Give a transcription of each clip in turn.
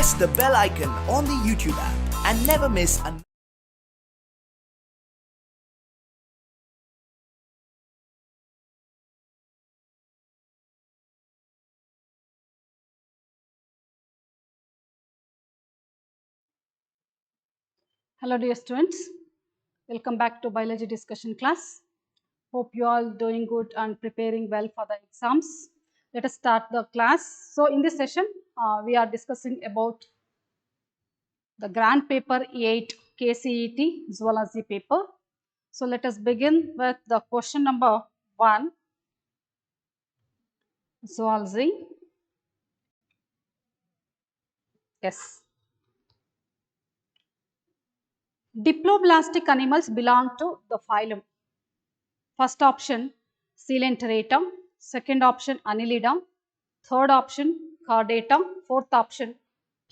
press the bell icon on the YouTube app and never miss an Hello dear students, welcome back to biology discussion class. Hope you all doing good and preparing well for the exams. Let us start the class. So in this session, we are discussing about the grand paper 8 KCET zoology paper. So let us begin with the question number 1, zoology. Yes. Diploblastic animals belong to the phylum. First option, Coelenterata. Second option, Annelida. Third option, Chordata. Fourth option,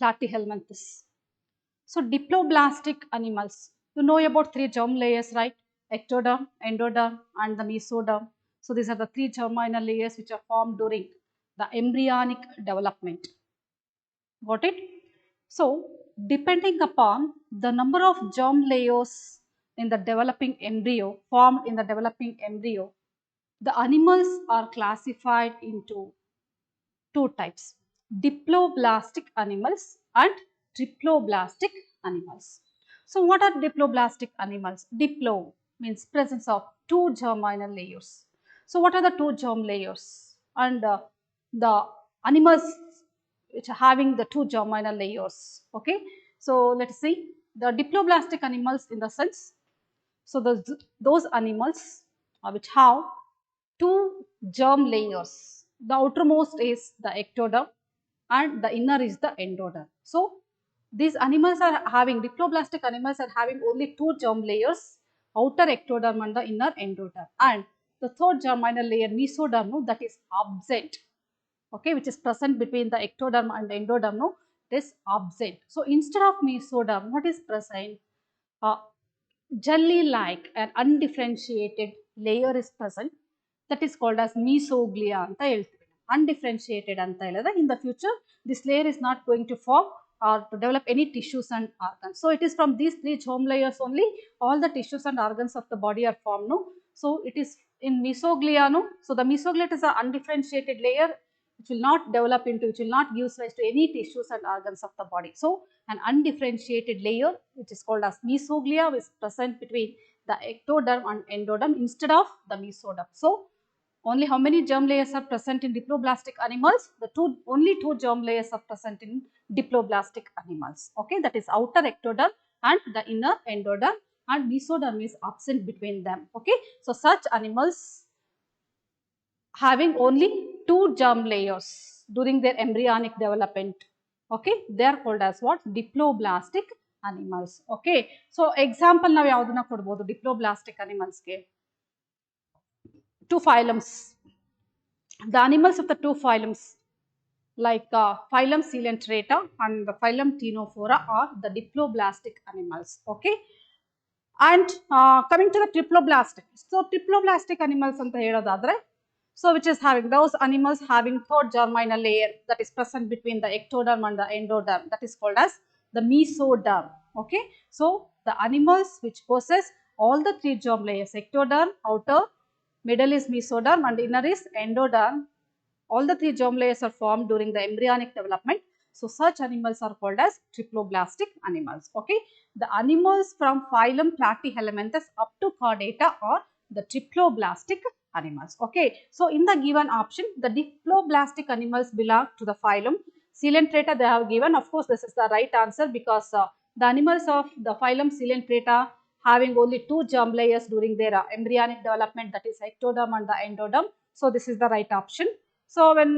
Platyhelminthes. So, diploblastic animals. You know about three germ layers, right? Ectoderm, endoderm, and the mesoderm. So, these are the three germinal layers which are formed during the embryonic development. Got it? So, depending upon the number of germ layers in the developing embryo, formed in the developing embryo, the animals are classified into two types, diploblastic animals and triploblastic animals. So, what are diploblastic animals? Diplo means presence of two germinal layers. So, what are the two germ layers? And the animals which are having the two germinal layers. Okay. So, let us see the diploblastic animals in the sense. So, those animals which have two germ layers. The outermost is the ectoderm and the inner is the endoderm. So, these animals are having, diploblastic animals are having only two germ layers, outer ectoderm and the inner endoderm, and the third germinal layer mesoderm, no, that is absent, okay, which is present between the ectoderm and the endoderm, no, it is absent. So, instead of mesoderm, what is present? Jelly-like and undifferentiated layer is present, that is called as mesoglea anta ಹೇಳ್ತೀವಿ. Undifferentiated anta ಹೇಳಿದ್ರೆ in the future this layer is not going to form or to develop any tissues and organs. So it is from these three germ layers only all the tissues and organs of the body are formed. No? So it is in mesoglea. No? So the mesoglea is an undifferentiated layer which will not develop into, which will not give rise to any tissues and organs of the body. So an undifferentiated layer which is called as mesoglea is present between the ectoderm and endoderm instead of the mesoderm. So only how many germ layers are present in diploblastic animals? Only two germ layers are present in diploblastic animals. Okay, that is outer ectoderm and the inner endoderm, and mesoderm is absent between them. Okay, so such animals having only two germ layers during their embryonic development. Okay, they are called as what? Diploblastic animals. Okay, so example ನಾವು ಯಾವುದನ್ನ ಕೊಡಬಹುದು diploblastic animals ಗೆ? Two phylums. The animals of the two phylums like phylum Coelenterata and the phylum Ctenophora are the diploblastic animals. Okay, and coming to the triploblastic. So triploblastic animals anta ಹೇಳೋದಾದ್ರೆ, so which is having those animals having third germinal layer that is present between the ectoderm and the endoderm, that is called as the mesoderm. Okay, so the animals which possess all the three germ layers, ectoderm, outer, middle is mesoderm and inner is endoderm, all the three germ layers are formed during the embryonic development. So such animals are called as triploblastic animals. Okay, the animals from phylum Platyhelminthes up to Chordata are the triploblastic animals. Okay, so in the given option, the diploblastic animals belong to the phylum Coelenterata. They have given, of course, this is the right answer because the animals of the phylum Coelenterata having only two germ layers during their embryonic development, that is ectoderm and the endoderm. So this is the right option. So when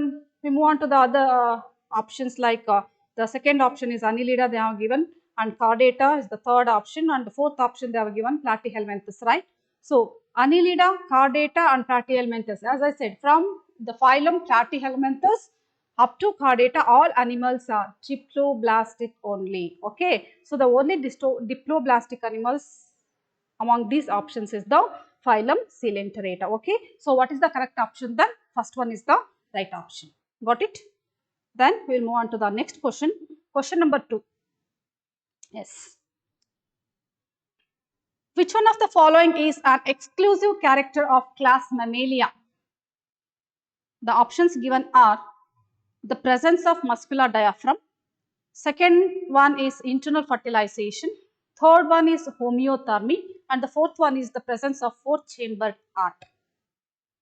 we move on to the other options, like the second option is Annelida, they have given, and Chordata is the third option, and the fourth option they have given Platyhelminthes, right? So Annelida, Chordata and Platyhelminthes, as I said, from the phylum Platyhelminthes up to Chordata, all animals are triploblastic only. Okay, so the only diploblastic animals among these options is the phylum Coelenterata. Okay, so what is the correct option then? First one is the right option. Got it? Then we will move on to the next question. Question number 2. Yes. Which one of the following is an exclusive character of class Mammalia? The options given are the presence of muscular diaphragm. Second one is internal fertilization. Third one is homeothermy. And the fourth one is the presence of fourth chambered heart.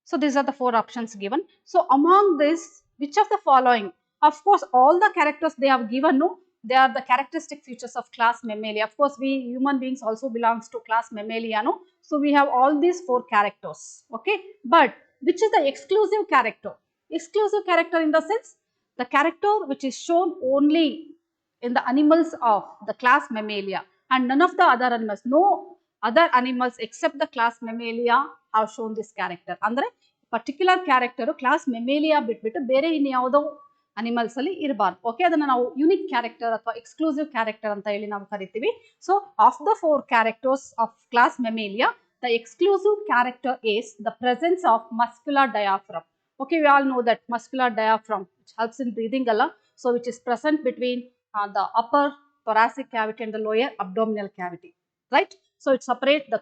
So these are the 4 options given. So among this, which of the following? Of course, all the characters they have given, no, they are the characteristic features of class Mammalia. Of course, we human beings also belongs to class Mammalia, no. So we have all these 4 characters, okay. But which is the exclusive character? Exclusive character in the sense, the character which is shown only in the animals of the class Mammalia and none of the other animals, no other animals except the class Mammalia have shown this character. Andre particular character class Mammalia ಬಿಟ್ಬಿಟ್ಟು ಬೇರೆ ಇನ್ಯಾವುದೋ animals ಅಲ್ಲಿ ಇರಬಾರ್ದು. Okay, ಅದನ್ನ ನಾವು unique character ಅಥವಾ exclusive character ಅಂತ ಹೇಳಿ ನಾವು ಕರಿತೀವಿ. So of the 4 characters of class Mammalia, the exclusive character is the presence of muscular diaphragm. Okay, we all know that muscular diaphragm which helps in breathing Allah, so which is present between the upper thoracic cavity and the lower abdominal cavity, right? So it separates the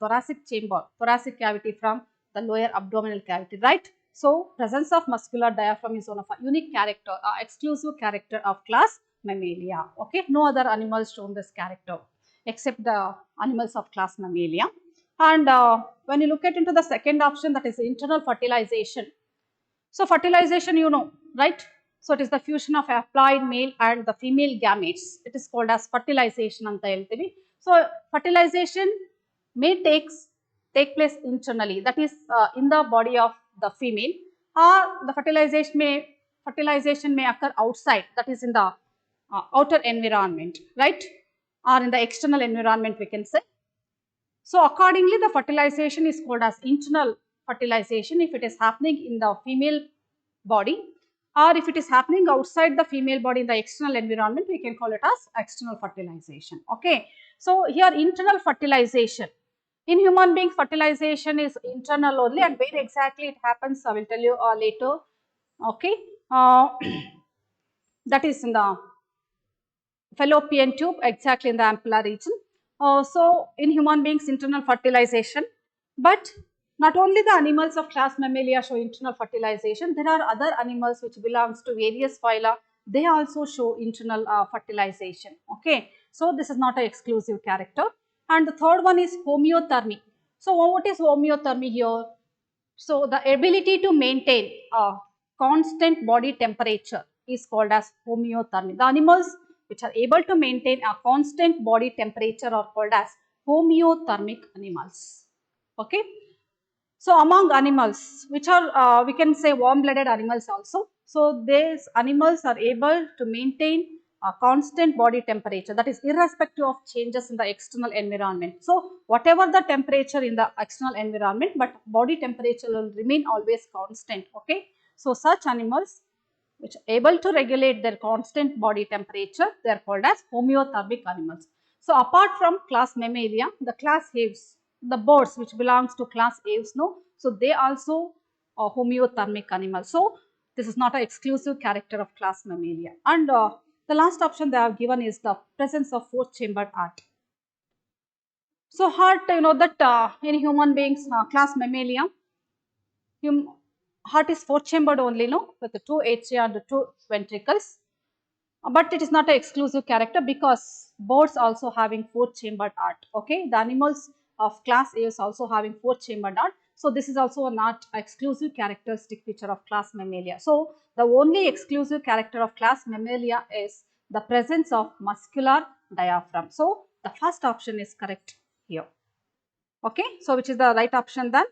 thoracic chamber, thoracic cavity from the lower abdominal cavity, right? So presence of muscular diaphragm is one of a unique character, exclusive character of class Mammalia. Okay, no other animals shown this character except the animals of class Mammalia. And when you look at into the second option, that is internal fertilization. So fertilization, you know, right? So it is the fusion of haploid male and the female gametes. It is called as fertilization anta heltivi. So fertilization may take place internally, that is in the body of the female, or the fertilization may occur outside, that is in the outer environment, right? Or in the external environment we can say. So accordingly, the fertilization is called as internal fertilization if it is happening in the female body, or if it is happening outside the female body in the external environment, we can call it as external fertilization. Okay, so here internal fertilization. In human beings, fertilization is internal only, and where exactly it happens, I will tell you later. Okay, that is in the fallopian tube, exactly in the ampulla region. So in human beings, internal fertilization, but not only the animals of class Mammalia show internal fertilization, there are other animals which belongs to various phyla, they also show internal fertilization. Okay, so this is not an exclusive character. And the third one is homeothermy. So what is homeothermy here? So the ability to maintain a constant body temperature is called as homeothermy. The animals which are able to maintain a constant body temperature are called as homeothermic animals. Okay, so among animals which are we can say warm-blooded animals also, so these animals are able to maintain a constant body temperature, that is irrespective of changes in the external environment. So whatever the temperature in the external environment, but body temperature will remain always constant. Okay, so such animals which are able to regulate their constant body temperature, they are called as homeothermic animals. So apart from class Mammalia, the class Aves, the birds which belongs to class Aves, no, so they also are homeothermic animals. So this is not an exclusive character of class Mammalia. And the last option they have given is the presence of fourth chambered heart. So heart, you know that in human beings, class Mammalia, heart is fourth chambered only, no, with the 2 atria and the 2 ventricles. But it is not an exclusive character because birds also having fourth chambered heart. Okay, the animals of class A is also having fourth chambered heart. So this is also not exclusive characteristic feature of class Mammalia. So the only exclusive character of class Mammalia is the presence of muscular diaphragm. So the first option is correct here. Okay, so which is the right option then?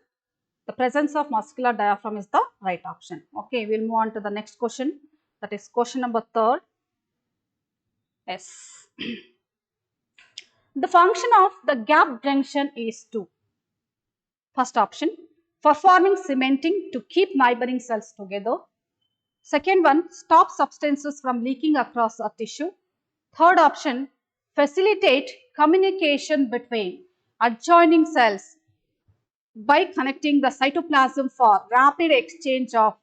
The presence of muscular diaphragm is the right option. Okay, we'll move on to the next question. That is question number 3. Yes. The function of the gap junction is to, first option, performing cementing to keep neighboring cells together. Second one, stop substances from leaking across a tissue. Third option, facilitate communication between adjoining cells by connecting the cytoplasm for rapid exchange of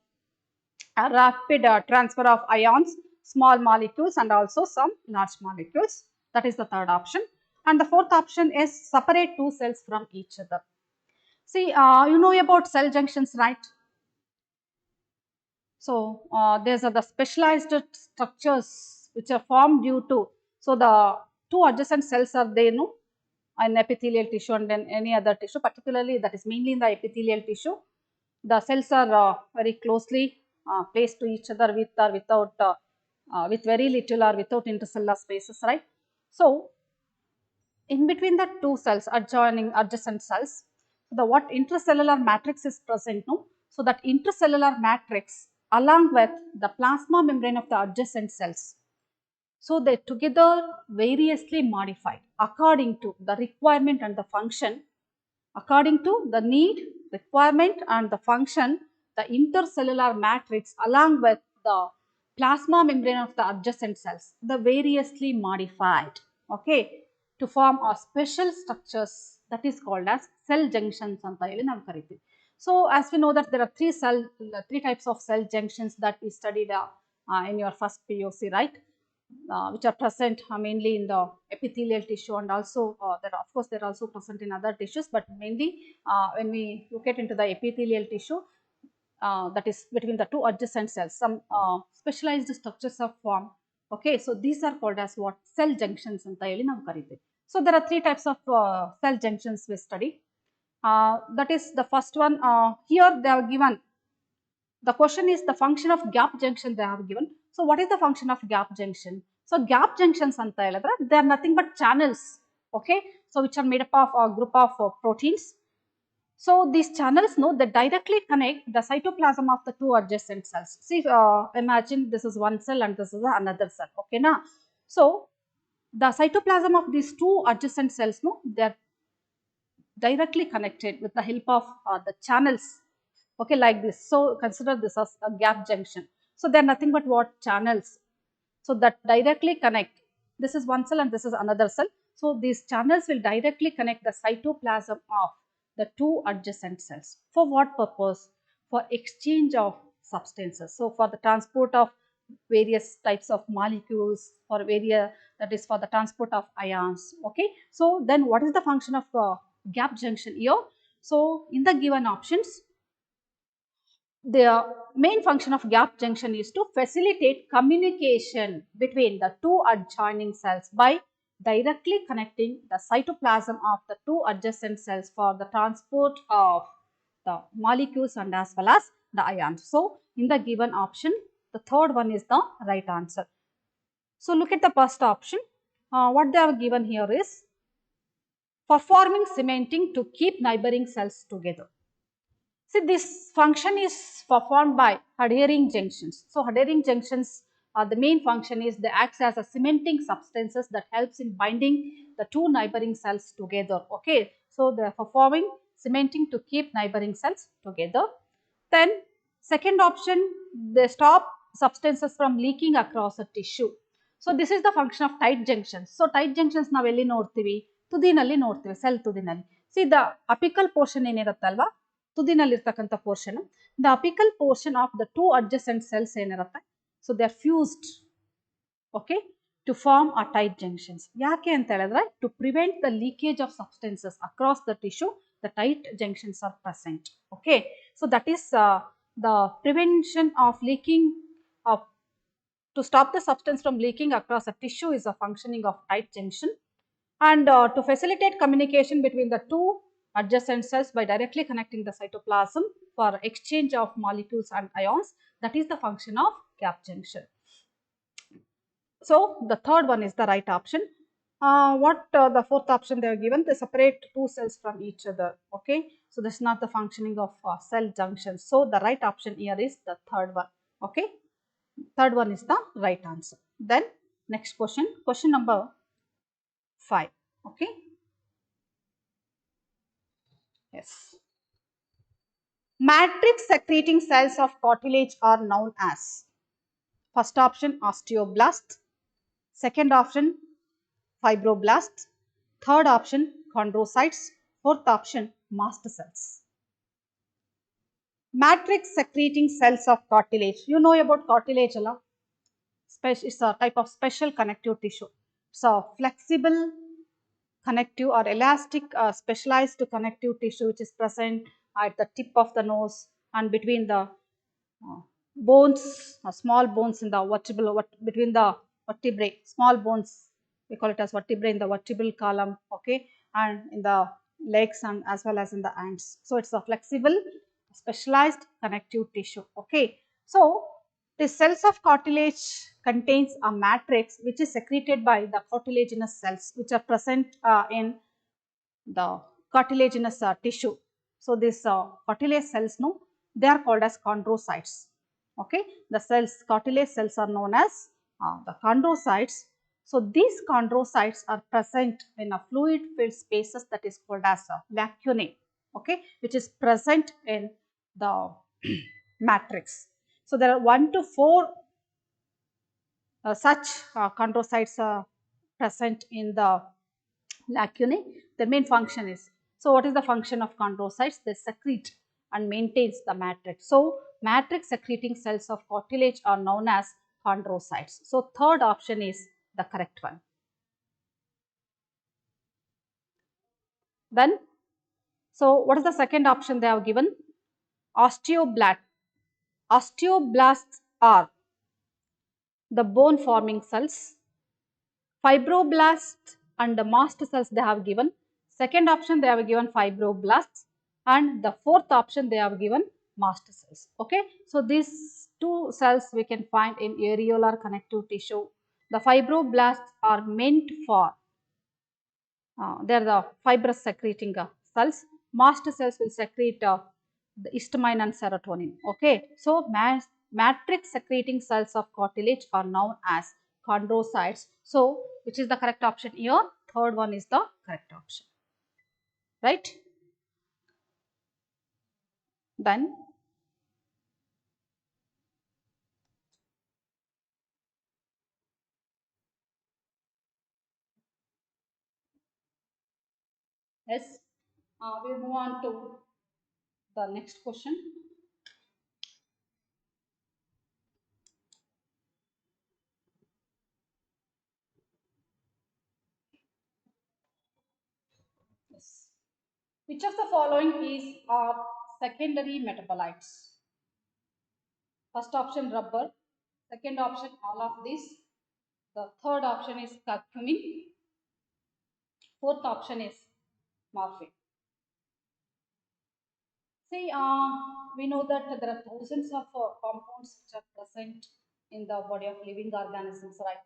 rapid transfer of ions. small molecules and also some large molecules. That is the third option. And the fourth option is separate two cells from each other. See, you know about cell junctions, right? So, these are the specialized structures which are formed due to, so the two adjacent cells are there, no, in epithelial tissue and then any other tissue, particularly that is mainly in the epithelial tissue. The cells are very closely placed to each other with or without, with very little or without intercellular spaces, right? So, in between the two cells adjoining adjacent cells, the what intracellular matrix is present, no? So that intracellular matrix along with the plasma membrane of the adjacent cells, so they together variously modified according to the requirement and the function, according to the need, requirement and the function, the intercellular matrix along with the plasma membrane of the adjacent cells, the variously modified, okay, to form a special structures that is called as cell junctions ಅಂತ ಹೇಳಿ ನಾವು ಕರಿತೀವಿ. So as we know that there are three types of cell junctions that we studied in your first POC, right? Which are present mainly in the epithelial tissue and also there of course they are also present in other tissues, but mainly when we look at into the epithelial tissue, that is between the two adjacent cells, some specialized structures are formed. Okay, so these are called as what? Cell junctions anta heli ನಾವು ಕರೀತೀವಿ. So there are three types of cell junctions we study. That is the first one. Here they have given, the question is the function of gap junction they have given. So what is the function of gap junction? So gap junctions anta heladre they are nothing but channels, okay, so which are made up of a group of proteins. So these channels, no, they directly connect the cytoplasm of the two adjacent cells. See, imagine this is one cell and this is another cell, okay na? So the cytoplasm of these two adjacent cells, no, they are directly connected with the help of the channels, okay, like this. So consider this as a gap junction. So they are nothing but what? Channels. So that directly connect, this is one cell and this is another cell. So these channels will directly connect the cytoplasm of the two adjacent cells. For what purpose? For exchange of substances. So for the transport of various types of molecules, for various, that is for the transport of ions, okay. So then what is the function of gap junction here? So in the given options, the main function of gap junction is to facilitate communication between the two adjoining cells by directly connecting the cytoplasm of the two adjacent cells for the transport of the molecules and as well as the ions. So in the given option, the third one is the right answer. So look at the first option. What they have given here is performing cementing to keep neighboring cells together. See, this function is performed by adhering junctions. So adhering junctions, the main function is they act as a cementing substances that helps in binding the two neighboring cells together, okay. So they are performing cementing to keep neighboring cells together. Then second option, they stop substances from leaking across a tissue. So this is the function of tight junctions. So tight junctions ನಾವು ಎಲ್ಲಿ ನೋಡ್ತೀವಿ? ತುದಿನಲ್ಲಿ ನೋಡ್ತೀವಿ, cell ತುದಿನಲ್ಲಿ. See, the apical portion ಏನಿರುತ್ತಲ್ವಾ, ತುದಿನಲ್ಲಿರ್ತಕ್ಕಂಥ portion, the apical portion of the two adjacent cells ಏನಿರುತ್ತೆ, so they are fused, okay, to form a tight junctions. ಯಾಕೆ ಅಂತ ಹೇಳಿದ್ರೆ to prevent the leakage of substances across the tissue, the tight junctions are present, okay. So that is the prevention of leaking of, to stop the substance from leaking across a tissue is a functioning of tight junction, and to facilitate communication between the two adjacent cells by directly connecting the cytoplasm for exchange of molecules and ions, that is the function of gap junction. So the third one is the right option. What the fourth option they are given, they separate two cells from each other, okay. So this is not the functioning of cell junction. So the right option here is the third one, okay. Third one is the right answer. Then next question, question number 5, okay. Yes. Matrix secreting cells of cartilage are known as, first option osteoblast, second option fibroblast, third option chondrocytes, fourth option mast cells. Matrix secreting cells of cartilage, you know about cartilage alla. It's a type of special connective tissue. So flexible connective or elastic specialized connective tissue which is present at the tip of the nose and between the bones, small bones in the between the vertebrae, small bones, we call it as vertebrae in the vertebral column, okay, and in the legs and as well as in the ants. So it's a flexible, specialized connective tissue, okay. So the cells of cartilage contains a matrix which is secreted by the cartilaginous cells which are present in the cartilaginous tissue. So these cartilage cells, no, they are called as chondrocytes. Okay, the cells, cartilage cells are known as the chondrocytes. So these chondrocytes are present in a fluid filled spaces that is called as lacunae. Okay, which is present in the matrix. So there are 1 to 4 such chondrocytes present in the lacunae. The main function is, so what is the function of chondrocytes? They secrete and maintains the matrix. So matrix secreting cells of cartilage are known as chondrocytes. So third option is the correct one. Then, so what is the second option they have given? Osteoblast. Osteoblasts are the bone forming cells. Fibroblasts and the mast cells they have given. Second option they have given fibroblasts, and the fourth option they have given mast cells. Okay, so these two cells we can find in areolar connective tissue. The fibroblasts are meant for they are the fibrous secreting cells. Mast cells will secrete the histamine and serotonin. Okay, so matrix secreting cells of cartilage are known as chondrocytes. So which is the correct option here? Third one is the correct option, right? Then yes, we move on to the next question. Yes. Which of the following is are secondary metabolites? First option rubber, second option all of these, the third option is curcumin, fourth option is morphine. See, we know that there are thousands of compounds which are present in the body of living organisms, right?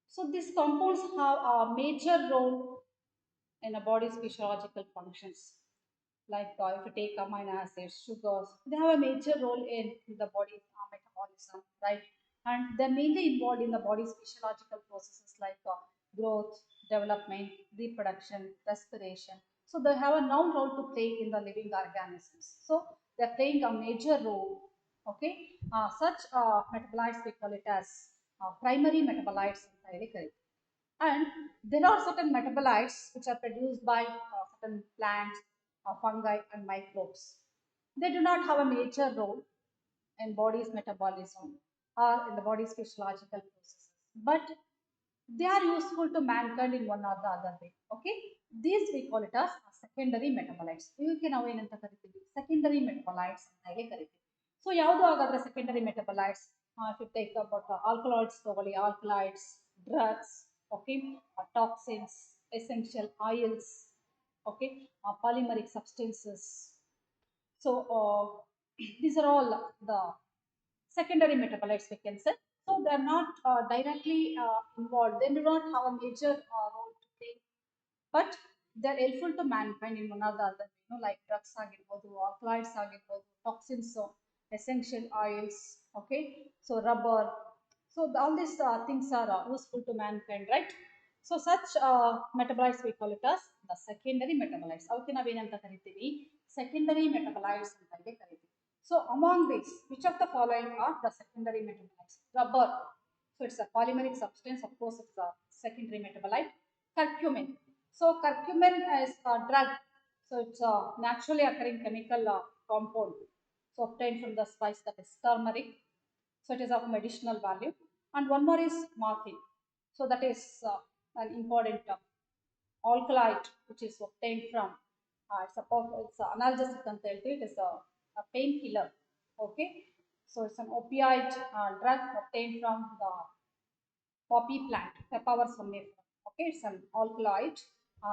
So these compounds have a major role in a body's physiological functions. Like if you take amino acids, sugars, they have a major role in the body's metabolism, right? And they're mainly involved in the body's physiological processes like growth, development, reproduction, respiration. So they have a known role to play in the living organisms. So they're playing a major role. Okay, such metabolites we call it as primary metabolites in thyroid. And there are certain metabolites which are produced by certain plants, fungi, and microbes. They do not have a major role in body's metabolism or in the body's physiological processes, but they are useful to mankind in one or the other way. Okay, these we call it as secondary metabolites. You can ಅವೇನಂತ ಕರಿತೀವಿ secondary metabolites ಅಂತ ಹೇಳಿ ಕರಿತೀವಿ. So ಯಾವುದು ಹಾಗಾದ್ರೆ secondary metabolites? If you take about alkaloids ತಗೊಳ್ಳಿ, alkaloids, drugs, okay, toxins, essential oils, okay, polymeric substances. So these are all the secondary metabolites we can say. So they are not directly involved. They do not have a major role to play, but they are helpful to mankind in one or the other. You know, like drugs ಆಗಿರ್ಬೋದು, alkaloids ಆಗಿರ್ಬೋದು, toxins, so essential oils, okay, so rubber. So all these things are useful to mankind, right? So such metabolites we call it as the secondary metabolites. ಅವಕ್ಕೆ ನಾವೇನಂತ ಕರಿತೀವಿ? Secondary metabolites ಅಂತ ಹೇಳಿ ಕರಿತೀವಿ. So among these, which of the following are the secondary metabolites? Rubber. So it's a polymeric substance. Of course, it's a secondary metabolite. Curcumin. So curcumin is a drug. So it's a naturally occurring chemical compound. So obtained from the spice that is turmeric. So it is of medicinal value. And one more is morphine. So that is an important alkaloid which is obtained from it's an analgesic content. It is a painkiller. Okay, so it's an opioid drug obtained from the poppy plant, Papaver somnifera. Okay, it's an alkaloid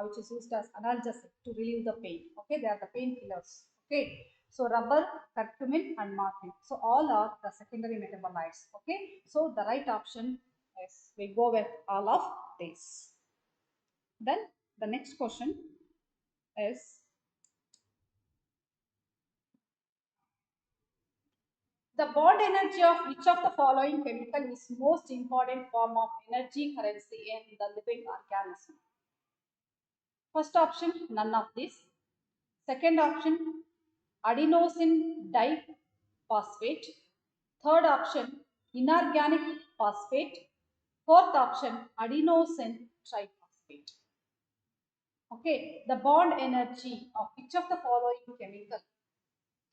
which is used as analgesic to relieve the pain. Okay, they are the painkillers. Okay, so rubber, curcumin, and morphine. So all are the secondary metabolites. Okay, so the right option is we go with all of these. Then the next question is, the bond energy of which of the following chemical is most important form of energy currency in the living organism? First option, none of this. Second option, adenosine diphosphate. Third option, inorganic phosphate. Fourth option, adenosine triphosphate. Okay, the bond energy of each of the following chemical.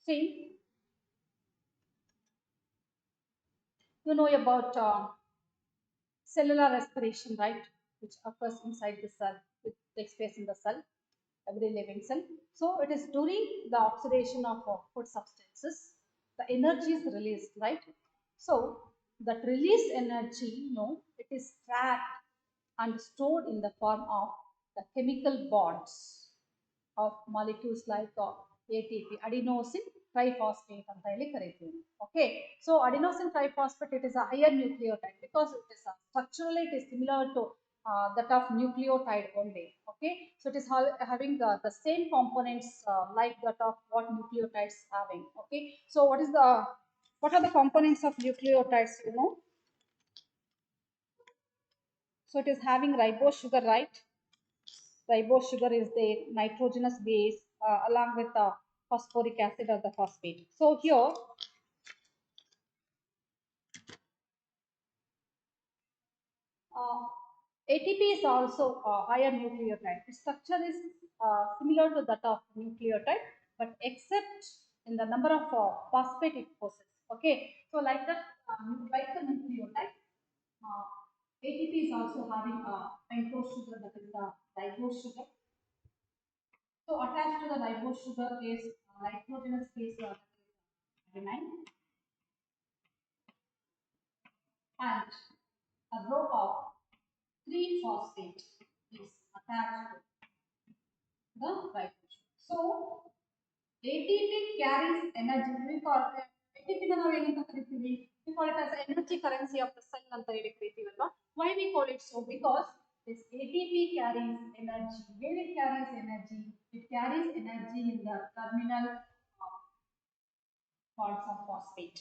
See, you know about cellular respiration, right? Which occurs inside the cell, which takes place in the cell, every living cell. So it is during the oxidation of food substances, the energy is released, right? So that released energy, it is trapped and stored in the form of the chemical bonds of molecules like ATP, adenosine triphosphate ಅಂತ ಹೇಳಿ ಕರೀತೀವಿ. Okay, so adenosine triphosphate, it is a higher nucleotide because it is structurally it is similar to that of nucleotide only. Okay, so it is having the same components like that of what nucleotides having. Okay, so what are the components of nucleotides? So it is having ribose sugar, right? Ribose sugar is the nitrogenous base along with the phosphoric acid or the phosphate. So here uh, ATP is also a higher nucleotide. Its structure is similar to that of nucleotide, but except in the number of phosphate it possesses. Okay, so like that, like the nucleotide, uh, ATP is also having a pentose sugar, that is the ribose sugar. So attached to the ribose sugar is nitrogenous base adenine and a row of 3 phosphate is attached to the ribose. So ATP carries energy. We call ATP ನಾವು ಏನಂತ ಕರಿತೀವಿ? We call it as energy currency of the cell ಅಂತ ಹೇಳಿ ಕರಿತೀವಲ್ವಾ? Why we call it so? Because this ATP carries energy. Where it carries energy? It carries energy in the terminal bonds of phosphate.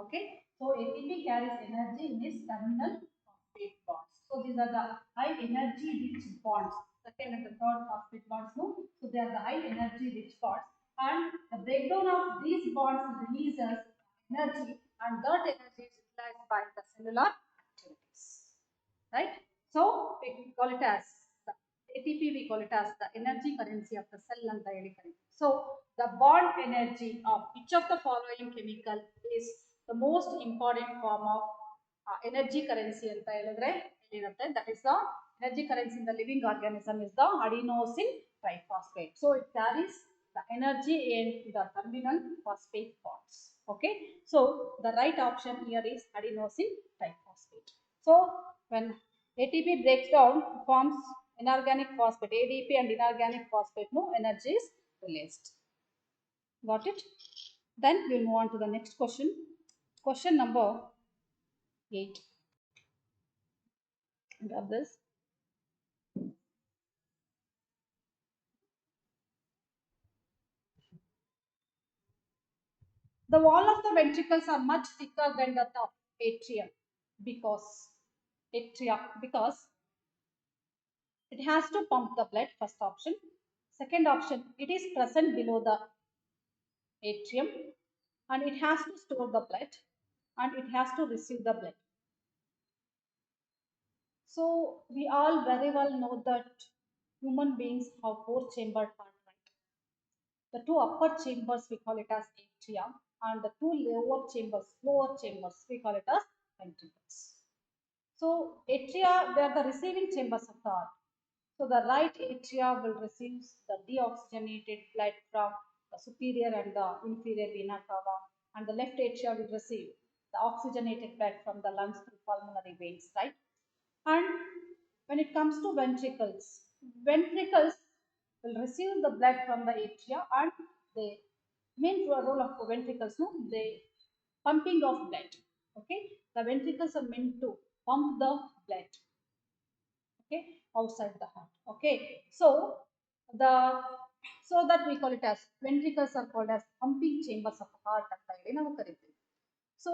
Okay, so ATP carries energy in its terminal phosphate bonds. So these are the high energy rich bonds. Second and the third phosphate bonds, no? So they are the high energy rich bonds, and the breakdown of these bonds releases energy, and that energy is utilized by the cellular activities. Right? So we call it as the ATP, we call it as the energy currency of the cell and the electron. So the bond energy of each of the following chemical is the most important form of energy currency ಅಂತ ಹೇಳಿದ್ರೆ ಏನಿರುತ್ತೆ, that is the energy currency in the living organism is the adenosine triphosphate. So it carries the energy in the terminal phosphate bonds. Okay, so the right option here is adenosine triphosphate. So when ATP breaks down, forms inorganic phosphate, ADP and inorganic phosphate, no energy is released. Got it? Then we'll move on to the next question. Question number 8. Grab this. The wall of the ventricles are much thicker than that of atrium because it has to pump the blood. First option. Second option, it is present below the atrium and it has to store the blood and it has to receive the blood. So we all very well know that human beings have 4 chambered heart, right? The 2 upper chambers we call it as atria, and the two lower chambers, we call it as ventricles. So atria, they are the receiving chambers of the heart. So the right atria will receive the deoxygenated blood from the superior and the inferior vena cava, and the left atria will receive the oxygenated blood from the lungs through pulmonary veins, right? And when it comes to ventricles will receive the blood from the atria, and the main role of ventricles, no, the pumping of blood. Okay, the ventricles are meant to pump the blood, okay, outside the heart. Okay, so the so that we call it as ventricles are called as pumping chambers of the heart ಅಂತ ಹೇಳಿ ನಾವು ಕರಿತೀವಿ. So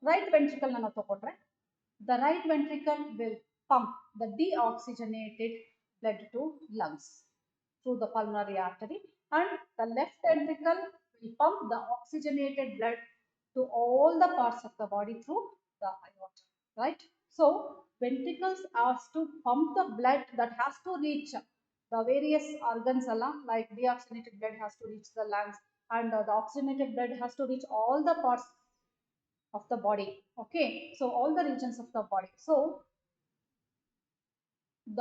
right ventricle ನಾನು ತಗೊಂಡ್ರೆ, the right ventricle will pump the deoxygenated blood to lungs through the pulmonary artery, and the left ventricle will pump the oxygenated blood to all the parts of the body through the aorta, right? So ventricles has to pump the blood that has to reach the various organs along, like deoxygenated blood has to reach the lungs, and the oxygenated blood has to reach all the parts of the body. Okay, so all the regions of the body. So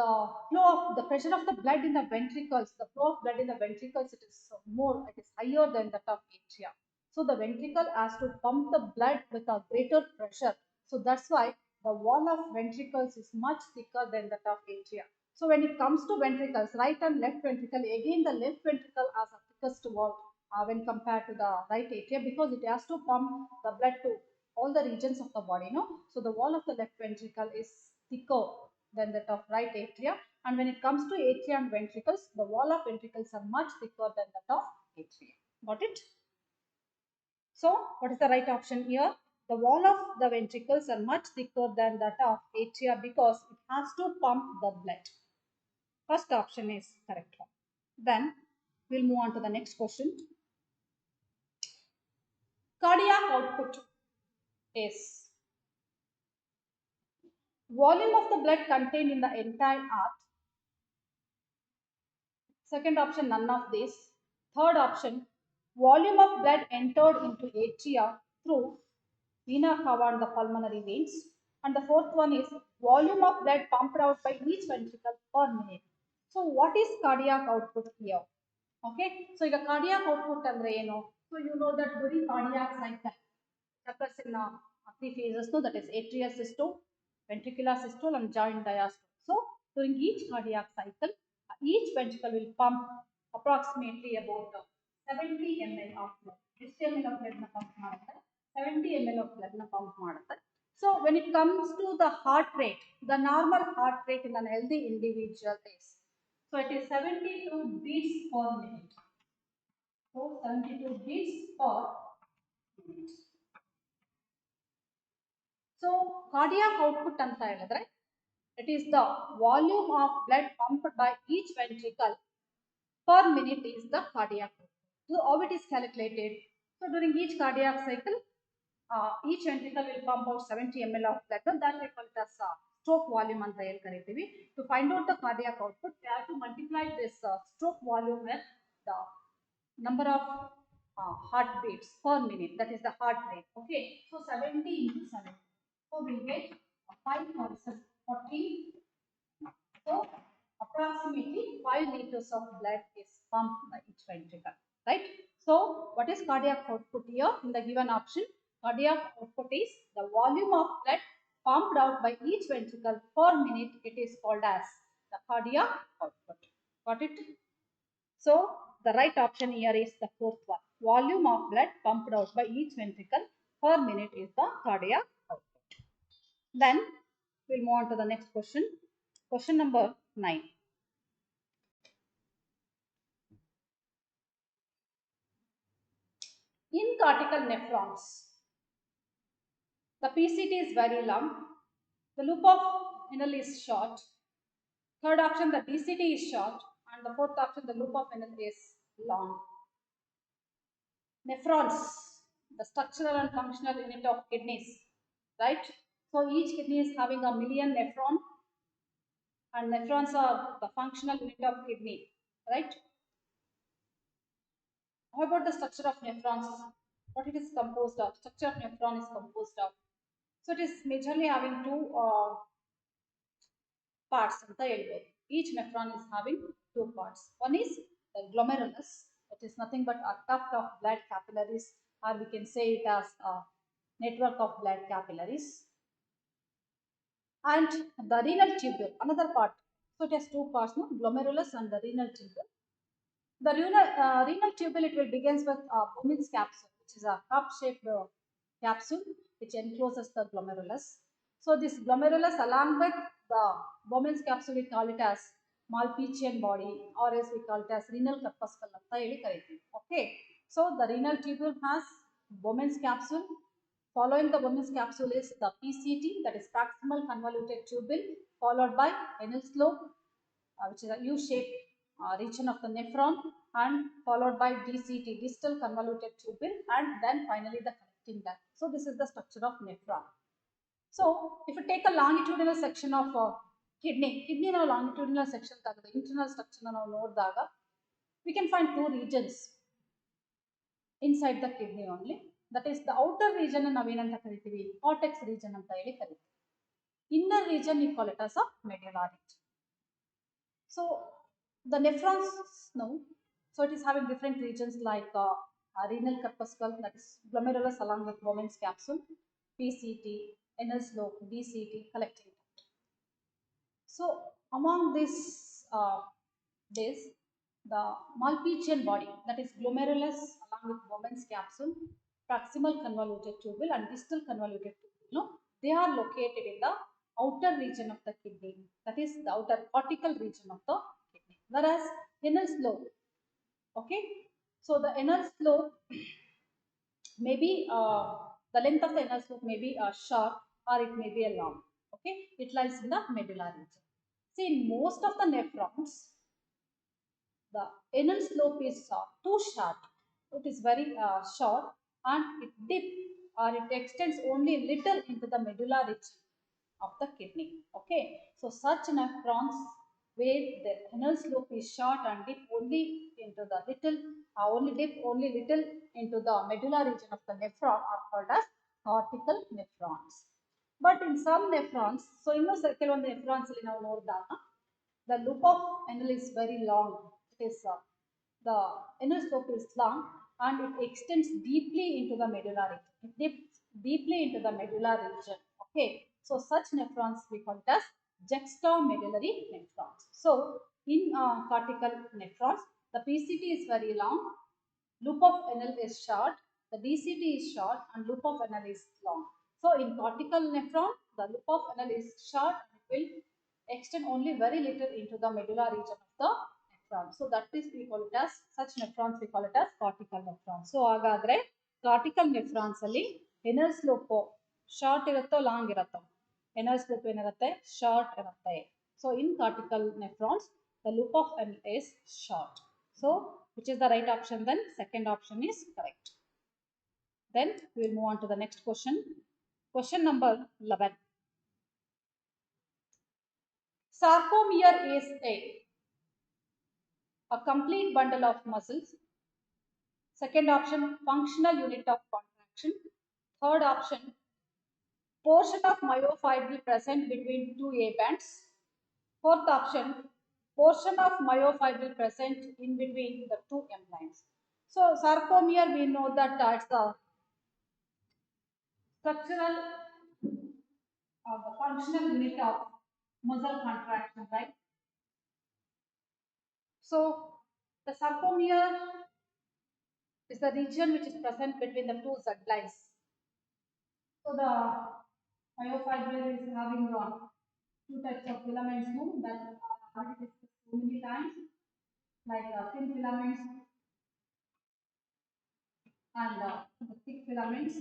the flow of the pressure of the blood in the ventricles, the flow of blood in the ventricles, it is higher than that of atria. So the ventricle has to pump the blood with a greater pressure. So that's why the wall of ventricles is much thicker than that of atria. So when it comes to ventricles, right and left ventricle, again the left ventricle has a thickest wall when compared to the right atria, because it has to pump the blood to all the regions of the body, no? So the wall of the left ventricle is thicker than that of right atria, and when it comes to atria and ventricles, the wall of ventricles are much thicker than that of atria. Got it? So what is the right option here? The wall of the ventricles are much thicker than that of atria because it has to pump the blood. First option is correct one. Then we'll move on to the next question. Cardiac output is volume of the blood contained in the entire heart. Second option, none of these. Third option, volume of blood entered into atria through vena cava and the pulmonary veins. And the fourth one is volume of blood pumped out by each ventricle per minute. So what is cardiac output here? Okay, so the cardiac output andre eno? So you know that during cardiac cycle occurs in three phases, no? That is atrial systole, ventricular systole, and joint diastole. So during each cardiac cycle, each ventricle will pump approximately about 70 ml of blood. ಎಷ್ಟು ml of blood na pump ಮಾಡುತ್ತೆ? 70 ml of blood na pump ಮಾಡುತ್ತೆ. So when it comes to the heart rate, the normal heart rate in an healthy individual is, so it is 72 beats per minute. So 72 beats per minute. So cardiac output ಅಂತ ಹೇಳಿದ್ರೆ, it is the volume of blood pumped by each ventricle per minute is the cardiac output. So how it is calculated? So during each cardiac cycle, each ventricle will pump out 70 ml of blood. That we call it as stroke volume ಅಂತ ಹೇಳಿ ಕರಿತೀವಿ. To find out the cardiac output, we have to multiply this stroke volume with the number of heartbeats per minute. That is the heart rate. Okay, so 70 into 70. So we get 5,040. So approximately 5 liters of blood is pumped by each ventricle, right? So what is cardiac output here in the given option? Cardiac output is the volume of blood pumped out by each ventricle per minute. It is called as the cardiac output. Got it? So the right option here is the fourth one. Volume of blood pumped out by each ventricle per minute is the cardiac output. Then we'll move on to the next question. Question number 9. In cortical nephrons, the PCT is very long, the loop of Henle is short, third option the DCT is short, and the fourth option the loop of Henle is long. Nephrons, the structural and functional unit of kidneys, right? So each kidney is having a million nephron, and nephrons are the functional unit of kidney, right? How about the structure of nephrons? what it is composed of, structure of nephron is composed of. So it is majorly having two parts ಅಂತ ಹೇಳ್ಬೋದು. Each nephron is having two parts. One is the glomerulus, it is nothing but a tuft of blood capillaries, or we can say it as a network of blood capillaries. And the renal tubule, another part. So it has two parts, no? Glomerulus and the renal tubule. The renal tubule, it will begins with Bowman's capsule, which is a cup-shaped capsule which encloses the glomerulus. So this glomerulus, along with the Bowman's capsule, we call it as Malpighian body, or as we call it as renal corpuscle. Okay. So the renal tubule has Bowman's capsule. Following the Bowman's capsule is the PCT, that is proximal convoluted tubule, followed by Enel's lobe, which is a U-shaped region of the nephron, and followed by DCT, distal convoluted tubule, and then finally the connecting duct. So this is the structure of nephron. So if you take a longitudinal section of kidney now longitudinal section the internal structure now ನೋಡಿದಾಗ we can find two regions inside the kidney only. That is the outer region ನಾವೇನಂತ ಕರಿತೀವಿ, cortex region ಅಂತ ಹೇಳಿ ಕರಿತೀವಿ. Inner region we call it as a medulla region. So the nephrons now, so it is having different regions like renal corpuscle, that is glomerulus along with Bowman's capsule, PCT, Enel's lobe, DCT, collecting duct. So among this the Malpighian body, that is glomerulus along with Bowman's capsule, proximal convoluted tubule and distal convoluted tubule, no, they are located in the outer region of the kidney, that is the outer cortical region of the kidney. Whereas Enel's lobe, okay, so the Enel's lobe maybe the length of the Enel's lobe may be short or it may be a long. Okay, it lies in the medulla region. See, in most of the nephrons, the Enel's lobe is too short. It is very short and it dips or it extends only little into the medulla region of the kidney. Okay, so such nephrons where the Enel's lobe is short and dip only into the little, only little into the medulla region of the nephron are called as cortical nephrons. But in some nephrons, so ಕೆಲವೊಂದು nephrons ಅಲ್ಲಿ ನಾವು ನೋಡಿದಾಗ the loop of Enel is very long. It is the Enel's lobe is long and it extends deeply into the medulla region. It dips deeply into the medulla region. Okay, so such nephrons we call it as juxtamedullary nephrons. So in cortical nephrons, the PCT is very long, loop of Enel is short, the DCT is short, and loop of Enel is long. So in cortical nephron, the loop of Enel is short and it will extend only very little into the medulla region of the nephron. So that is we call it as, such nephrons we call it as cortical nephrons. So ಹಾಗಾದ್ರೆ cortical nephrons ಅಲ್ಲಿ Enel's lobe short ಇರುತ್ತೋ long ಇರುತ್ತೋ, Enel's lobe ಏನಿರುತ್ತೆ short ಇರುತ್ತೆ. So in cortical nephrons the loop of Enel is short. So which is the right option then? Second option is correct. Then we will move on to the next question. Question number 11. Sarcomere is a complete bundle of muscles. Second option, functional unit of contraction. Third option, portion of myofibril present between two A bands. Fourth option, portion of myofibril present in between the two M lines. So sarcomere, we know that it's the structural or the functional unit of muscle contraction, right? So the sarcomere is the region which is present between the two Z lines. So the myofibril is having two types of filaments that are already discussed so many times, like thin filaments and the thick filaments.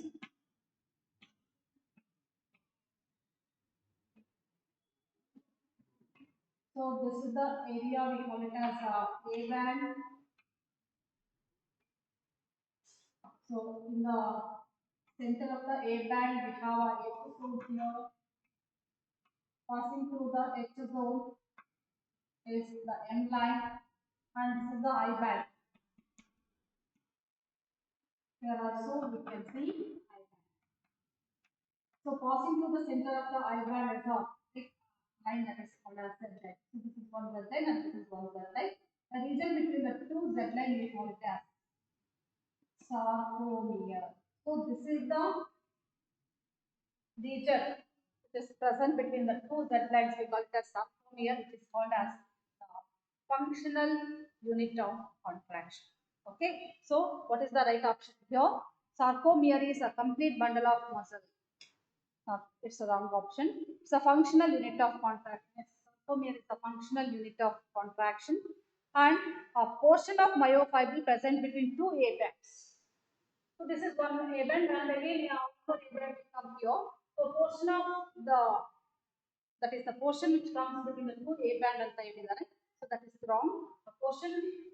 So this is the area we call it as A band. So in the center of the A band we have a H zone here. Passing through the H zone is the M line and this is the I band. Here also we can see I band. So passing through the center of the I band is a thick line that is called as Z line. So this is one Z line and this is one Z line. The region between the two Z line we call it as sarcomere. So this is the region which is present between the two Z lines. We call it as sarcomere, which is called as functional unit of contraction. Okay, so what is the right option here? Sarcomere is a complete bundle of muscle. It's a wrong option. It's a functional unit of contraction. Sarcomere is a functional unit of contraction and a portion of myofibril present between two A bands. So this is one A band and again also A band will come here. So portion of the, that is the portion which comes between the two A band and the, so that is wrong. The portion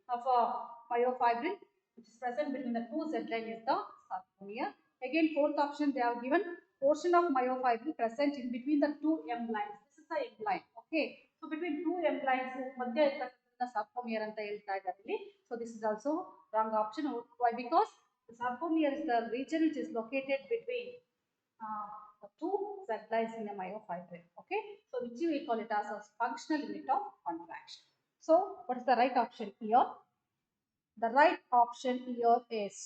of a myofibril which is present between the two Z line is the sarcomere. Again, fourth option they have given portion of myofibril present in between the two M lines. This is the M line. Okay. So between two M lines, madhya iರ್ತಕ್ಕಂಥ sarcomere ಅಂತ ಹೇಳ್ತಾ ಇದ್ದಾರೆ ಇಲ್ಲಿ. So this is also wrong option. Why? Because the sarcomere is the region which is located between the two Z lines in a myofibril. Okay. So which we call it as a functional unit of contraction. So what is the right option here? The right option here is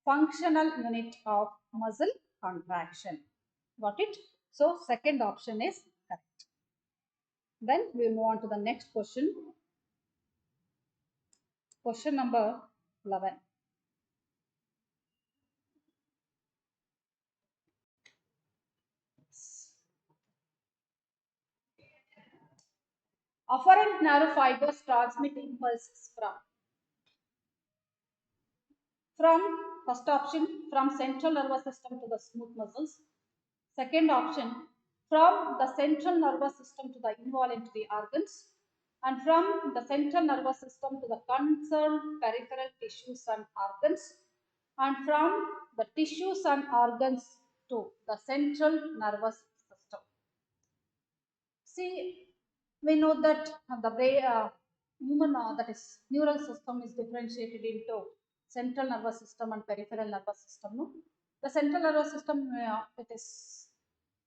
functional unit of muscle contraction. Got it? So second option is correct. Then we will move on to the next question. Question number 11. Afferent nerve fibers transmit impulses from first option from central nervous system to the smooth muscles. Second option from the central nervous system to the involuntary organs, and from the central nervous system to the concerned peripheral tissues and organs, and from the tissues and organs to the central nervous system. See, we know that the brain, human that is neural system is differentiated into central nervous system and peripheral nervous system. No? The central nervous system it is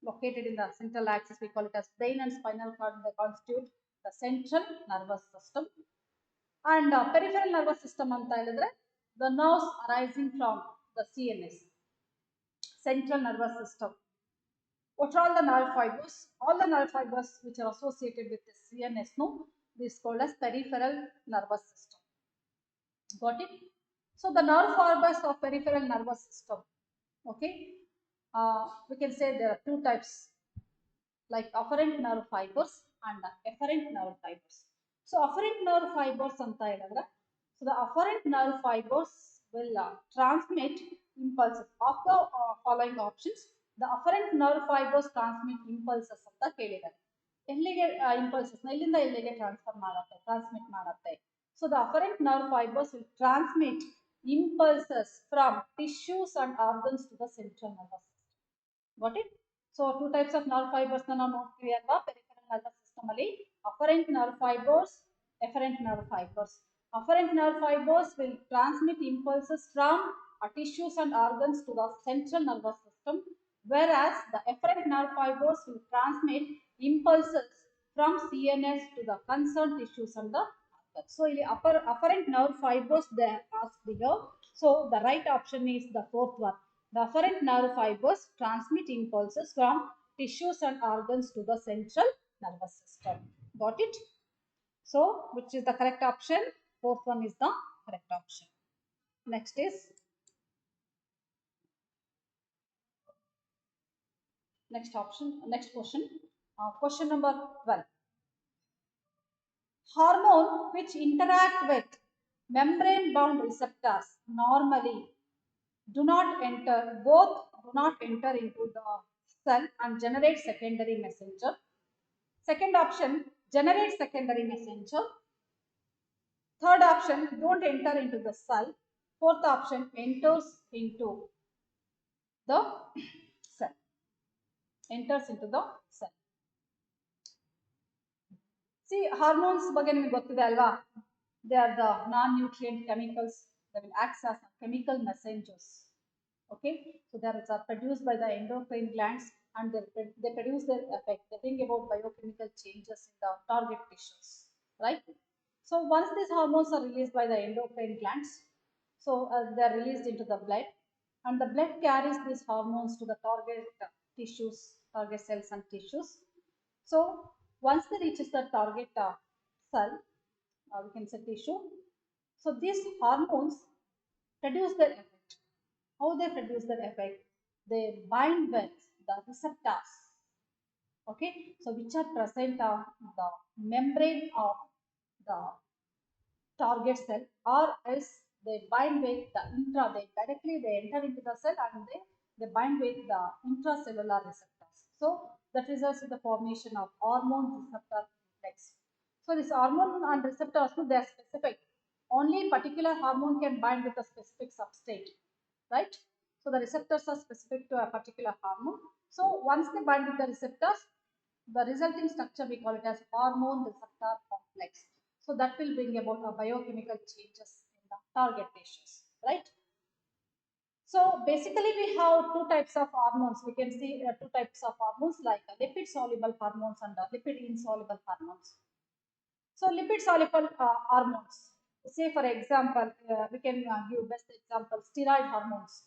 located in the central axis. We call it as brain and spinal cord. They constitute the central nervous system. And peripheral nervous system anta helidre the nerves arising from the CNS, central nervous system. What are all the nerve fibers? All the nerve fibers which are associated with the CNS, no, this is called as peripheral nervous system. Got it? So the nerve fibers of peripheral nervous system, okay, we can say there are two types, like afferent nerve fibers and efferent nerve fibers. So afferent nerve fibers anta helidre, so the afferent nerve fibers will transmit impulses of the following options. The afferent nerve fibers transmit impulses anta kelidare. ಎಲ್ಲಿಗೆ impulses na illinda illige transmit ಮಾಡುತ್ತೆ. So the afferent nerve fibers will transmit impulses from tissues and organs to the central nervous system. Got it? So two types of nerve fibers na ನಾವು ನೋಡ್ತೀವಿ ಅಲ್ವಾ peripheral nervous system ಅಲ್ಲಿ, afferent nerve fibers, efferent nerve fibers. Afferent nerve fibers will transmit impulses from tissues and organs to the central nervous system, whereas the efferent nerve fibers will transmit impulses from CNS to the concerned tissues and the organs. So afferent nerve fibers they are asked here. So the right option is the fourth one. The afferent nerve fibers transmit impulses from tissues and organs to the central nervous system. Got it? So which is the correct option? Fourth one is the correct option. Next is next option, next question. Question number 12. Hormone which interact with membrane bound receptors normally do not enter into the cell and generate secondary messenger. Second option, generate secondary messenger. Third option, don't enter into the cell. Fourth option, enters into the cell. Enters into the cell. See, hormones ಬಗ್ಗೆ ನಿಮಗೆ ಗೊತ್ತಿದೆ ಅಲ್ವಾ? They are the non-nutrient chemicals they will act as chemical messengers. Okay, so they are produced by the endocrine glands and they produce their effect. They bring about biochemical changes in the target tissues, right? So once these hormones are released by the endocrine glands, so they are released into the blood, and the blood carries these hormones to the target tissues, target cells and tissues. So once they reaches the target cell, we can say tissue. So these hormones produce their effect. How they produce their effect? They bind with the receptors. Okay, so which are present on the membrane of the target cell, or else they bind with the they enter into the cell and they bind with the intracellular receptors. So that results in the formation of hormone receptor complex. So this hormone and receptors, they are specific. Only particular hormone can bind with a specific substrate, right? So the receptors are specific to a particular hormone. So once they bind with the receptors, the resulting structure we call it as hormone receptor complex. So that will bring about a biochemical changes in the target tissues, right? So basically we have two types of hormones. We can see two types of hormones like lipid soluble hormones and lipid insoluble hormones. So lipid soluble hormones. Say for example, we can give best example steroid hormones,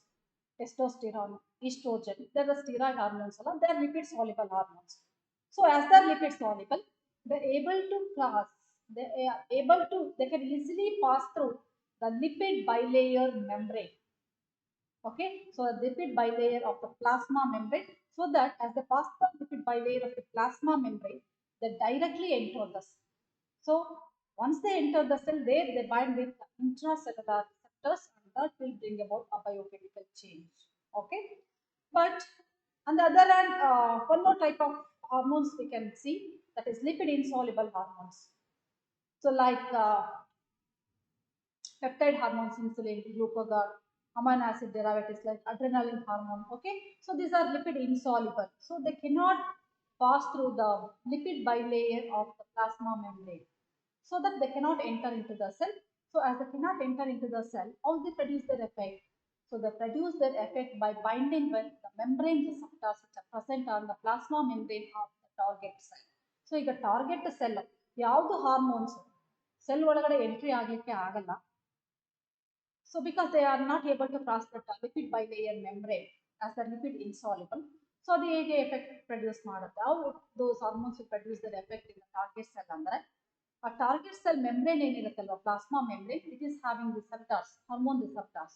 testosterone, estrogen. They are the steroid hormones. They are lipid soluble hormones. So as they are lipid soluble, they are able to cross. They can easily pass through the lipid bilayer membrane. Okay, so a lipid bilayer of the plasma membrane, so that as they pass the lipid bilayer of the plasma membrane, they directly enter the cell. So once they enter the cell, there they bind with the intracellular receptors, and that will bring about a biochemical change. Okay, but on the other hand, one more type of hormones we can see, that is lipid insoluble hormones. So like peptide hormones, insulin, glucagon, amino acid derivatives like adrenaline hormone. Okay, so these are lipid insoluble, so they cannot pass through the lipid bilayer of the plasma membrane, so that they cannot enter into the cell. So as they cannot enter into the cell, how they produce their effect? So they produce their effect by binding with the membrane receptors which are present on the plasma membrane of the target cell. So ಈಗ target cell ಯಾವುದು hormones cell ಒಳಗಡೆ entry ಆಗಲಿಕ್ಕೆ ಆಗಲ್ಲ. So because they are not able to cross the lipid bilayer membrane as the lipid insoluble, so the effect produce ಮಾಡುತ್ತೆ. How those hormones will produce their effect in the target cell ಅಂದ್ರೆ a target cell membrane ಏನಿರುತ್ತಲ್ವ plasma membrane, it is having receptors, hormone receptors.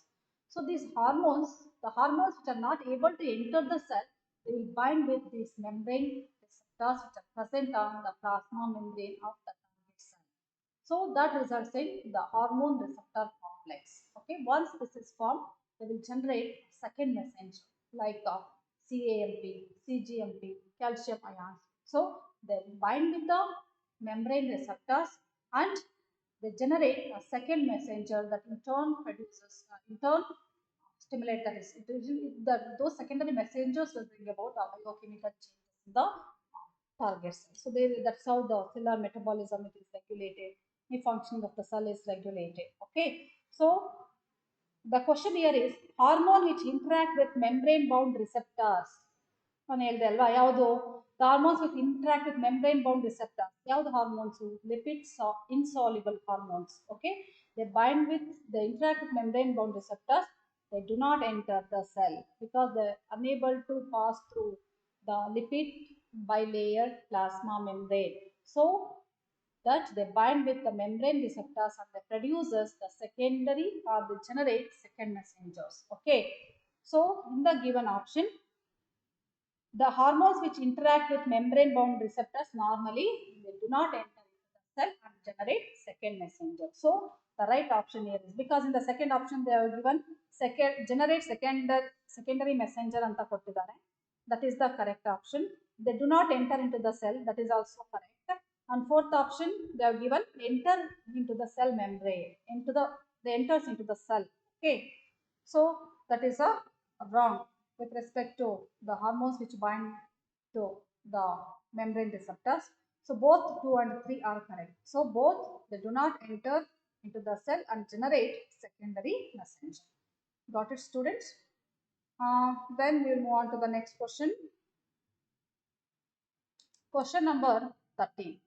So these hormones, the hormones which are not able to enter the cell, they will bind with these membrane receptors which are present on the plasma membrane of the target cell. So that results in the hormone receptor complex. Okay, once this is formed, they will generate second messenger like CAMP, CGMP, calcium ions. So they bind with the membrane receptors and they generate a second messenger that in turn produces, in turn stimulate, that is, those secondary messengers will bring about biochemical changes in the target cell. So that's how the cellular metabolism is regulated. The functioning of the cell is regulated. Okay, so the question here is hormone which interact with membrane bound receptors. ನಾನು ಹೇಳಿದೆ ಅಲ್ವಾ ಯಾವುದು the hormones which interact with membrane bound receptors. ಯಾವುದು hormones? Lipid insoluble hormones. Okay, they bind with, they interact with membrane bound receptors. They do not enter the cell because they are unable to pass through the lipid bilayer plasma membrane. So that they bind with the membrane receptors and they produces the secondary, or they generate second messengers. Okay, so in the given option, the hormones which interact with membrane bound receptors normally they do not enter into the cell and generate second messenger. So the right option here is, because in the second option they are given secondary messenger anta kottidare, that is the correct option. They do not enter into the cell, that is also correct. And fourth option they are given enter into the cell membrane, they enters into the cell. Okay, so that is a wrong with respect to the hormones which bind to the membrane receptors. So both 2 and 3 are correct. So both they do not enter into the cell and generate secondary messenger. Got it, students? Then we'll move on to the next question. Question number 13.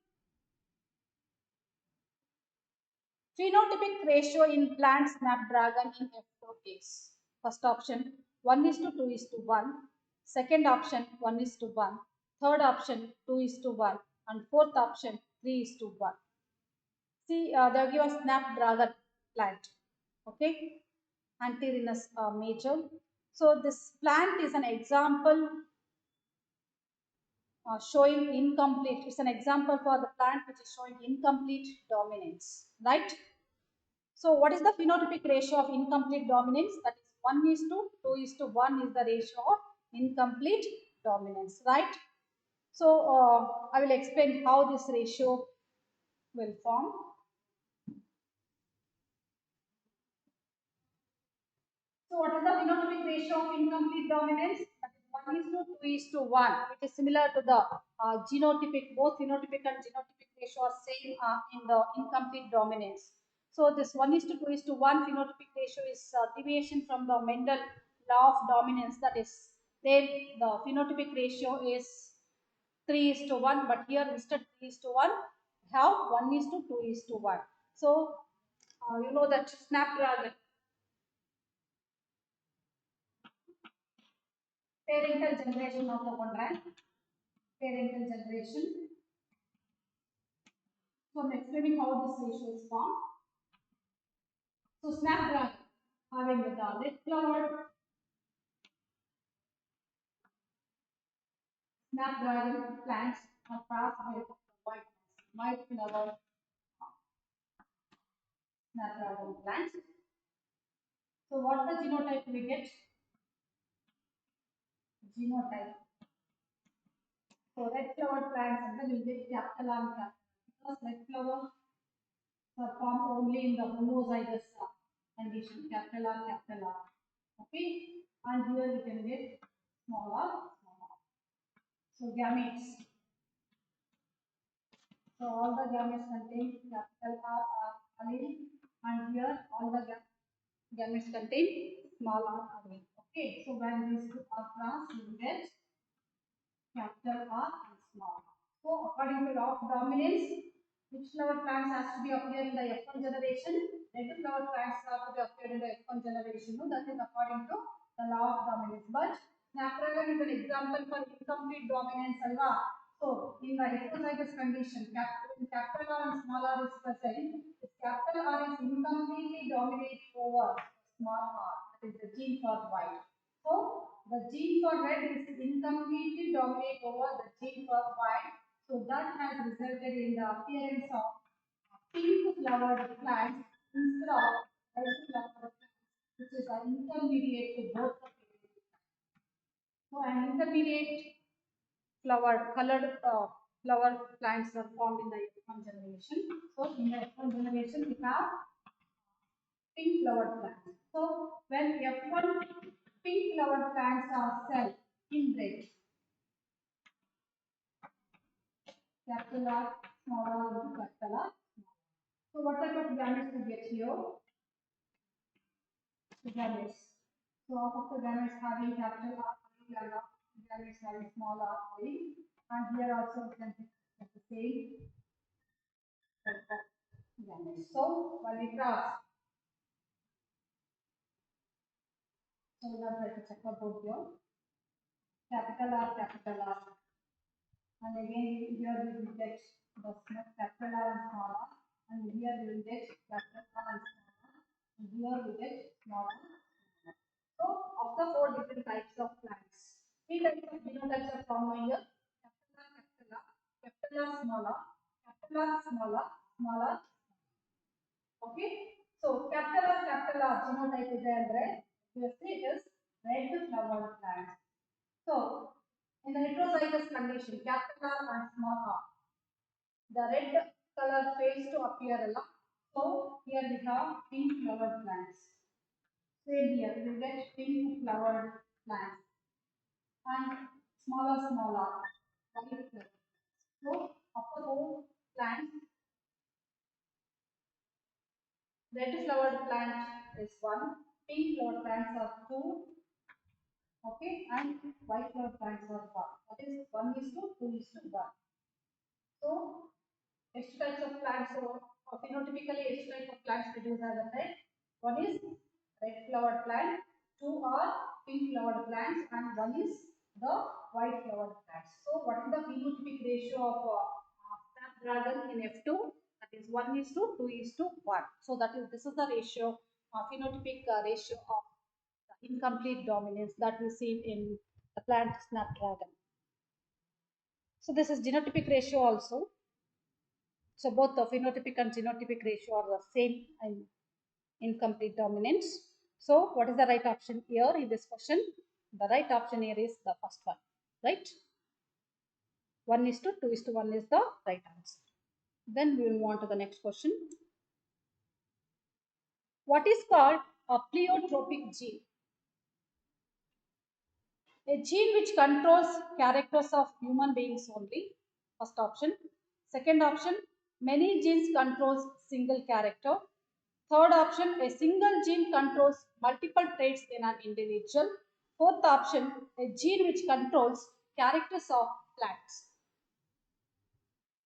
Phenotypic ratio in plant snapdragon in F2 is, first option 1 is to 2 is to 1, second option 1 is to 1, third option 2 is to 1, and fourth option 3 is to 1. See, they give us snapdragon plant, okay, Antirinus major. So this plant is an example showing incomplete. It's an example for the plant which is showing incomplete dominance, right? So what is the phenotypic ratio of incomplete dominance? That is 1 is to 2 is to 1 is the ratio of incomplete dominance, right? So I will explain how this ratio will form. So what is the phenotypic ratio of incomplete dominance? That is 1 is to 2 is to 1. It is similar to the genotypic. Both phenotypic and genotypic ratio are same in the incomplete dominance. So this 1 is to 2 is to 1 phenotypic ratio is deviation from the Mendel law of dominance. That is, there the phenotypic ratio is 3 is to 1, but here instead 3 is to 1, have 1 is to 2 is to 1. So you know that snapdragon parental generation of the one rank, parental generation. So I'm explaining how this ratio is formed. So snapdragon having the red flowered snapdragon plants are passed with white flower snapdragon plants. So what the genotype we get? Genotype. So red flowered plants and then we get capital R capital because red flowers are formed only in the homozygous condition, capital R capital R. Okay, and here we can get small r, small r. So gametes. So all the gametes contain capital R allele, and here all the gametes contain small r allele. Okay, so when these two are crossed, you will get capital R and small r. So according to law of dominance, which flower plants has to be appear in the F1 generation? Red flower plants have to be appeared in the F1 generation. No, that is according to the law of dominance. But snapdragon is an example for incomplete dominance, alva. So in the heterozygous condition, capital R and small r is present. If capital R is incompletely dominate over small r, that is the gene for white. So the gene for red is incompletely dominate over the gene for white. So that has resulted in the appearance of pink flowered plants instead of red flowered plants, which is an intermediate to both the parents. So an intermediate colored flower plants are formed in the F1 generation. So in the F1 generation we have pink flowered plants. So when F1 pink flowered plants are cell inbred, capital R, small r into capital R. So what type of gametes we get here? Gametes. So of the gametes having capital R and gametes having small r and here also we can get the same type of gametes. So when we cross, so we have to check out here. Capital R, and again here we will get the capital R and small r, and here we will get capital R and small r, and here we get small r. So of the four different types of plants, three types of genotypes are found here: capital R, capital R, small r, capital R, small r, small r. Okay. So capital R genotype is there. You see it is red flowered plant. So in the heterozygous condition, capital R and small r, the red color fails to appear a lot. So here we have pink flowered plants. Same here, we get pink flowered plants and smaller white flowers. So of the whole plants, red flowered plant is 1, pink flowered plants are 2, okay, and white flowered plants are 1. That is 1 is to 2 is to 1. So, ಎಷ್ಟು types of plants or phenotypically ಎಷ್ಟು type of plants produce ಆಗುತ್ತೆ? One is red flowered plant, two are pink flowered plants, and one is the white flowered plants. So, what is the phenotypic ratio of snapdragon in F2? That is 1 is to 2 is to 1. So, this is the ratio, phenotypic ratio of the incomplete dominance that we see in the plant snapdragon. So, this is genotypic ratio also. So both the phenotypic and genotypic ratio are the same in incomplete dominance. So what is the right option here in this question? The right option here is the first one, right? 1 is to 2 is to 1 is the right answer. Then we will move on to the next question. What is called a pleiotropic gene? A gene which controls characters of human beings only. First option. Second option, many genes controls single character. Third option, a single gene controls multiple traits in an individual. Fourth option, a gene which controls characters of plants.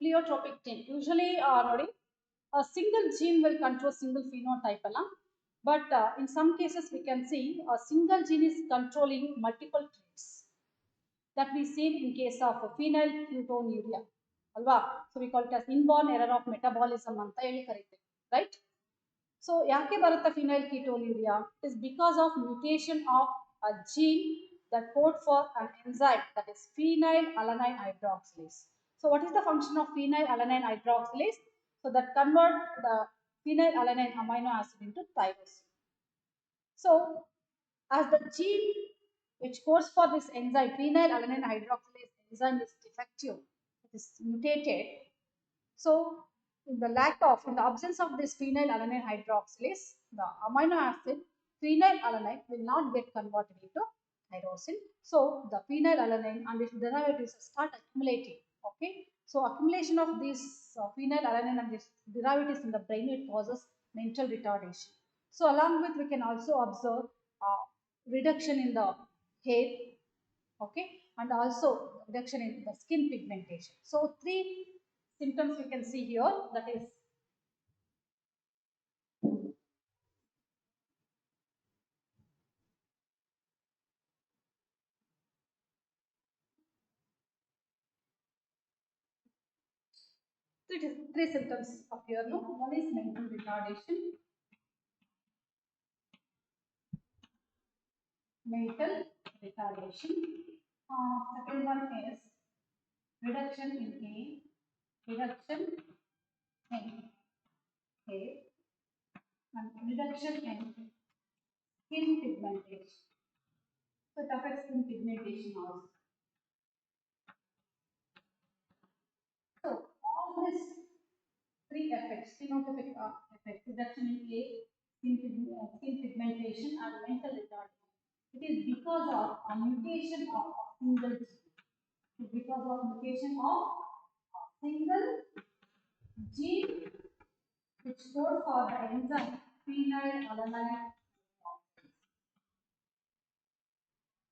Pleiotropic gene. Usually, a single gene will control single phenotype. But in some cases, we can see a single gene is controlling multiple traits. That we see in case of phenylketonuria. Alva? So we call it as inborn error of metabolism anta heli kariteve, right? So yake barutta phenylketonuria is because of mutation of a gene that code for an enzyme that is phenylalanine hydroxylase. So what is the function of phenylalanine hydroxylase? So that convert the phenylalanine amino acid into tyrosine. So as the gene which codes for this enzyme, phenylalanine hydroxylase enzyme is defective, it is mutated. So, in the absence of this phenylalanine hydroxylase, the amino acid phenylalanine will not get converted into tyrosine. So, the phenylalanine and its derivatives start accumulating. Okay, so accumulation of these phenylalanine and its derivatives in the brain, it causes mental retardation. So, along with we can also observe reduction in the hair, okay, and also reduction in the skin pigmentation. So, three symptoms we can see here, that is three symptoms of here. No? One is mental retardation, mental retardation. Second one is reduction in pain, reduction in hair, and reduction in skin pigmentation. So it affects skin pigmentation also. So all these three effects, phenotypic effects, reduction in age, skin pigmentation, and mental retardation. It is because of a mutation of a single gene. It is because of mutation of a single gene which codes for the enzyme phenylalanine.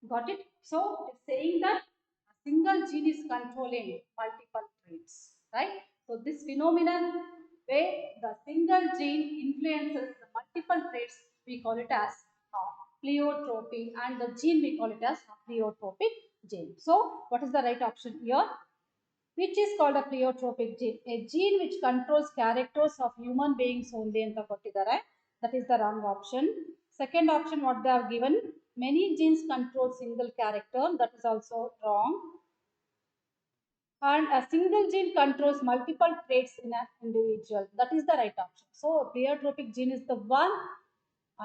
Got it? So it's saying that a single gene is controlling multiple traits, right? So this phenomenon where the single gene influences the multiple traits, we call it as pleiotropy, and the gene we call it as pleiotropic gene. So what is the right option here? Which is called a pleiotropic gene, a gene which controls characters of human beings only anta kottidare. That is the wrong option. Second option what they have given, many genes control single character, that is also wrong. And a single gene controls multiple traits in an individual, that is the right option. So pleiotropic gene is the one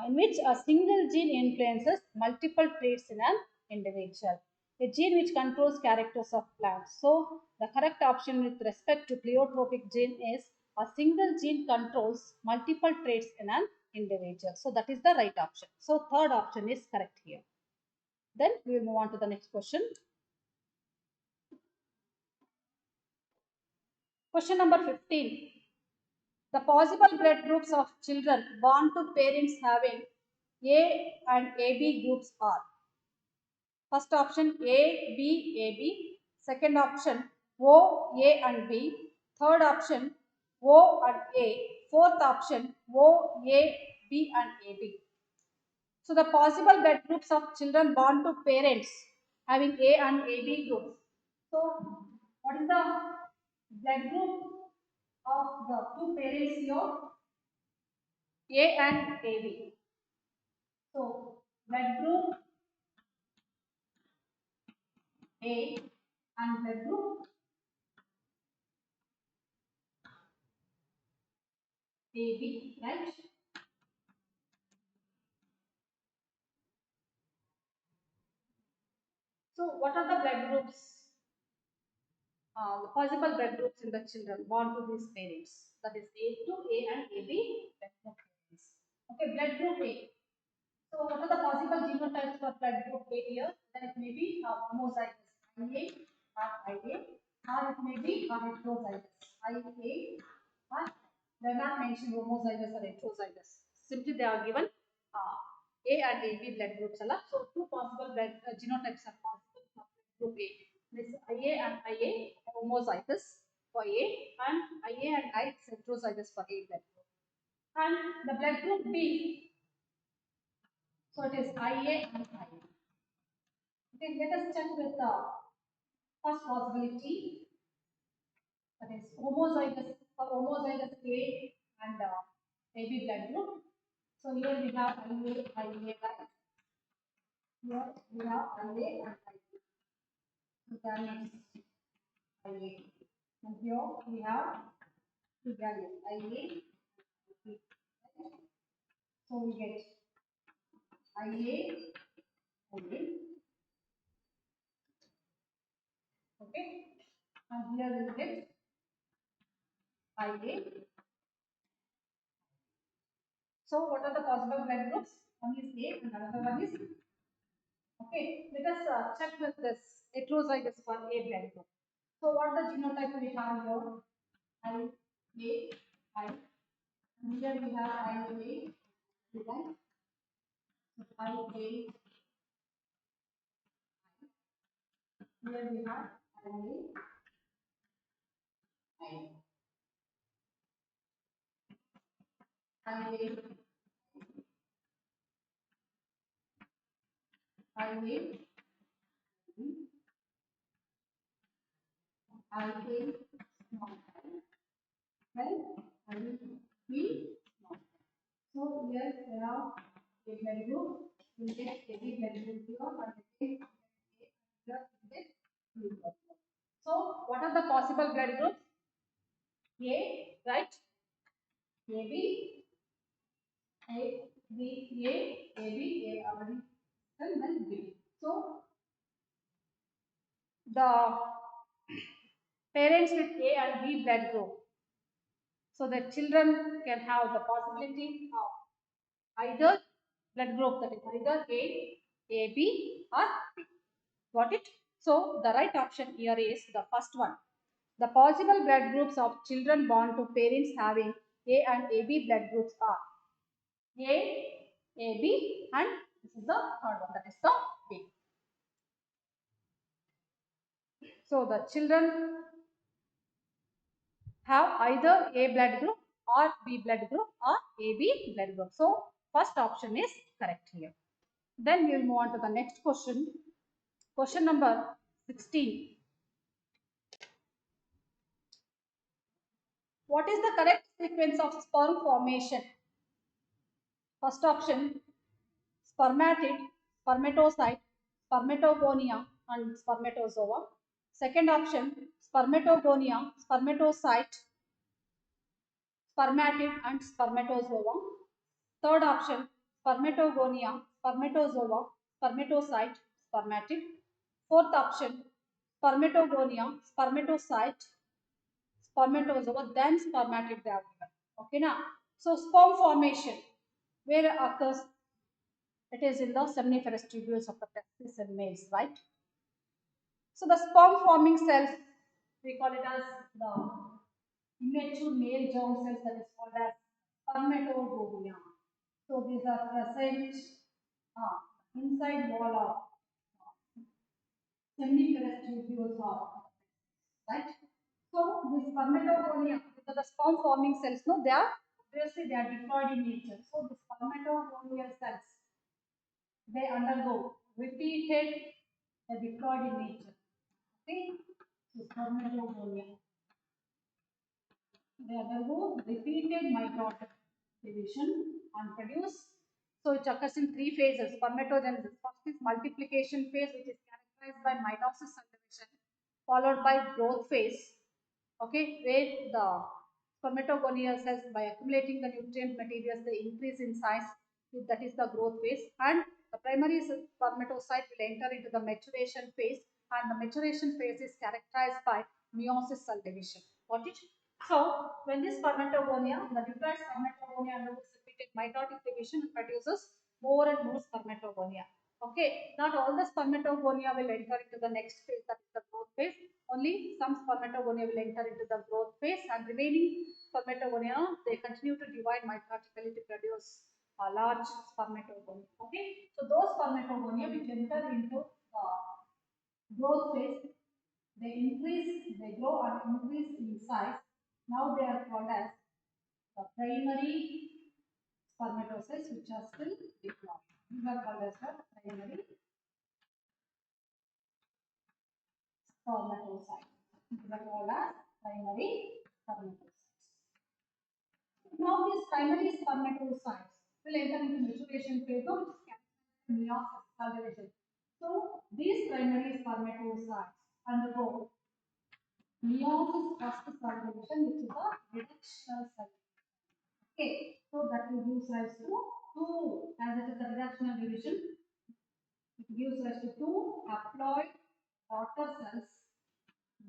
in which a single gene influences multiple traits in an individual. A gene which controls characters of plants. So the correct option with respect to pleiotropic gene is a single gene controls multiple traits in an individual. So that is the right option. So third option is correct here. Then we will move on to the next question. Question number 15. The possible blood groups of children born to parents having A and AB groups are: first option A, B, AB. Second option O, A and B. Third option O and A. Fourth option O, A, B and AB. So the possible blood groups of children born to parents having A and AB groups. So what is the blood group of the two parents here? A and AB. So blood group A and blood group AB, right? So what are the blood groups? The possible blood groups in the children born to these parents. That is A and AB blood group parents. Okay, blood group A. So what are the possible genotypes for blood group A here? Then it may be homozygous IA or IA, or it may be heterozygous IA, or they are not mentioned homozygous or heterozygous. Simply they are given A and AB blood groups. So two possible blood genotypes are possible for blood group A. This IA and IA homozygous for A, and IA and I heterozygous for A blood group. And the blood group B, so it is IA and IA. Okay, let us check with the first possibility, that is homozygous for homozygous A and AB blood group. So here we have IA, IA, right? Here we have IA and IA. So that is IA. And here we have two values IA. So we get IA, IA. Okay, and here we get IA. So what are the possible blood groups? One is A and another one is, okay. Let us check with this heterozygous for A blood group. So what the genotype we have here? I, A, I. And here we have I, A, right? I, A. Here we have I, A, I, A, I, A, I, A, small I, right? I, B, small. So here we have a blood group. We get A, B blood group here, and again here we get B blood group. So what are the possible blood groups? A, right? AB, A, B, A, AB, A already, and then B. So the parents with A and B blood group, so the children can have the possibility of either blood group, that is either A, AB or B. Got it? So the right option here is the first one. The possible blood groups of children born to parents having A and AB blood groups are A, AB, and this is the third one, that is the B. So the children have either A blood group or B blood group or AB blood group. So first option is correct here. Then we will move on to the next question. Question number 16. What is the correct sequence of sperm formation? First option, spermatid, spermatocyte, spermatogonia, and spermatozoa. Second option, spermatogonia, spermatocyte, spermatid, and spermatozoa. Third option, spermatogonia, spermatozoa, spermatocyte, spermatid. Fourth option, spermatogonia, spermatocyte, spermatozoa, then spermatid they are given. Okay, now, so sperm formation, where occurs, it is in the seminiferous tubules of the testes in males, right? So the sperm forming cells, we call it as the immature male germ cells that is called as spermatogonia. So these are present inside wall of seminiferous tubules or right. So this spermatogonia, the sperm forming cells, no, they are obviously they are diploid in nature. So the spermatogonial cells, they undergo repeated diploid in nature. Okay, so spermatogonia, they undergo repeated mitotic division and produce. So it occurs in three phases. Spermatogenesis. First is multiplication phase, which is characterized by mitosis and division, followed by growth phase. Okay, where the spermatogonial cells, by accumulating the nutrient materials, they increase in size. That is the growth phase, and the primary spermatocyte will enter into the maturation phase, and the maturation phase is characterized by meiosis cell division. Got it? So, when this spermatogonia, the different spermatogonia undergoes repeated mitotic division, produces more and more spermatogonia. Okay, not all the spermatogonia will enter into the next phase, that is the growth phase. Only some spermatogonia will enter into the growth phase, and remaining spermatogonia, they continue to divide mitotically to produce a large spermatogonia. Okay, so those spermatogonia which enter into growth phase, they increase, they grow and increase in size. Now they are called as the primary spermatocytes, which are still diploid. These are called as the primary spermatocytes. These are called as primary spermatocytes. Now these primary spermatocytes will enter into maturation phase, which is characterized by meiosis cell division. So these primary spermatocytes undergo meiosis first cell division, which is a reductional cell. Okay, so that will give rise to two, as it is a reductional division, it gives rise to two haploid daughter cells.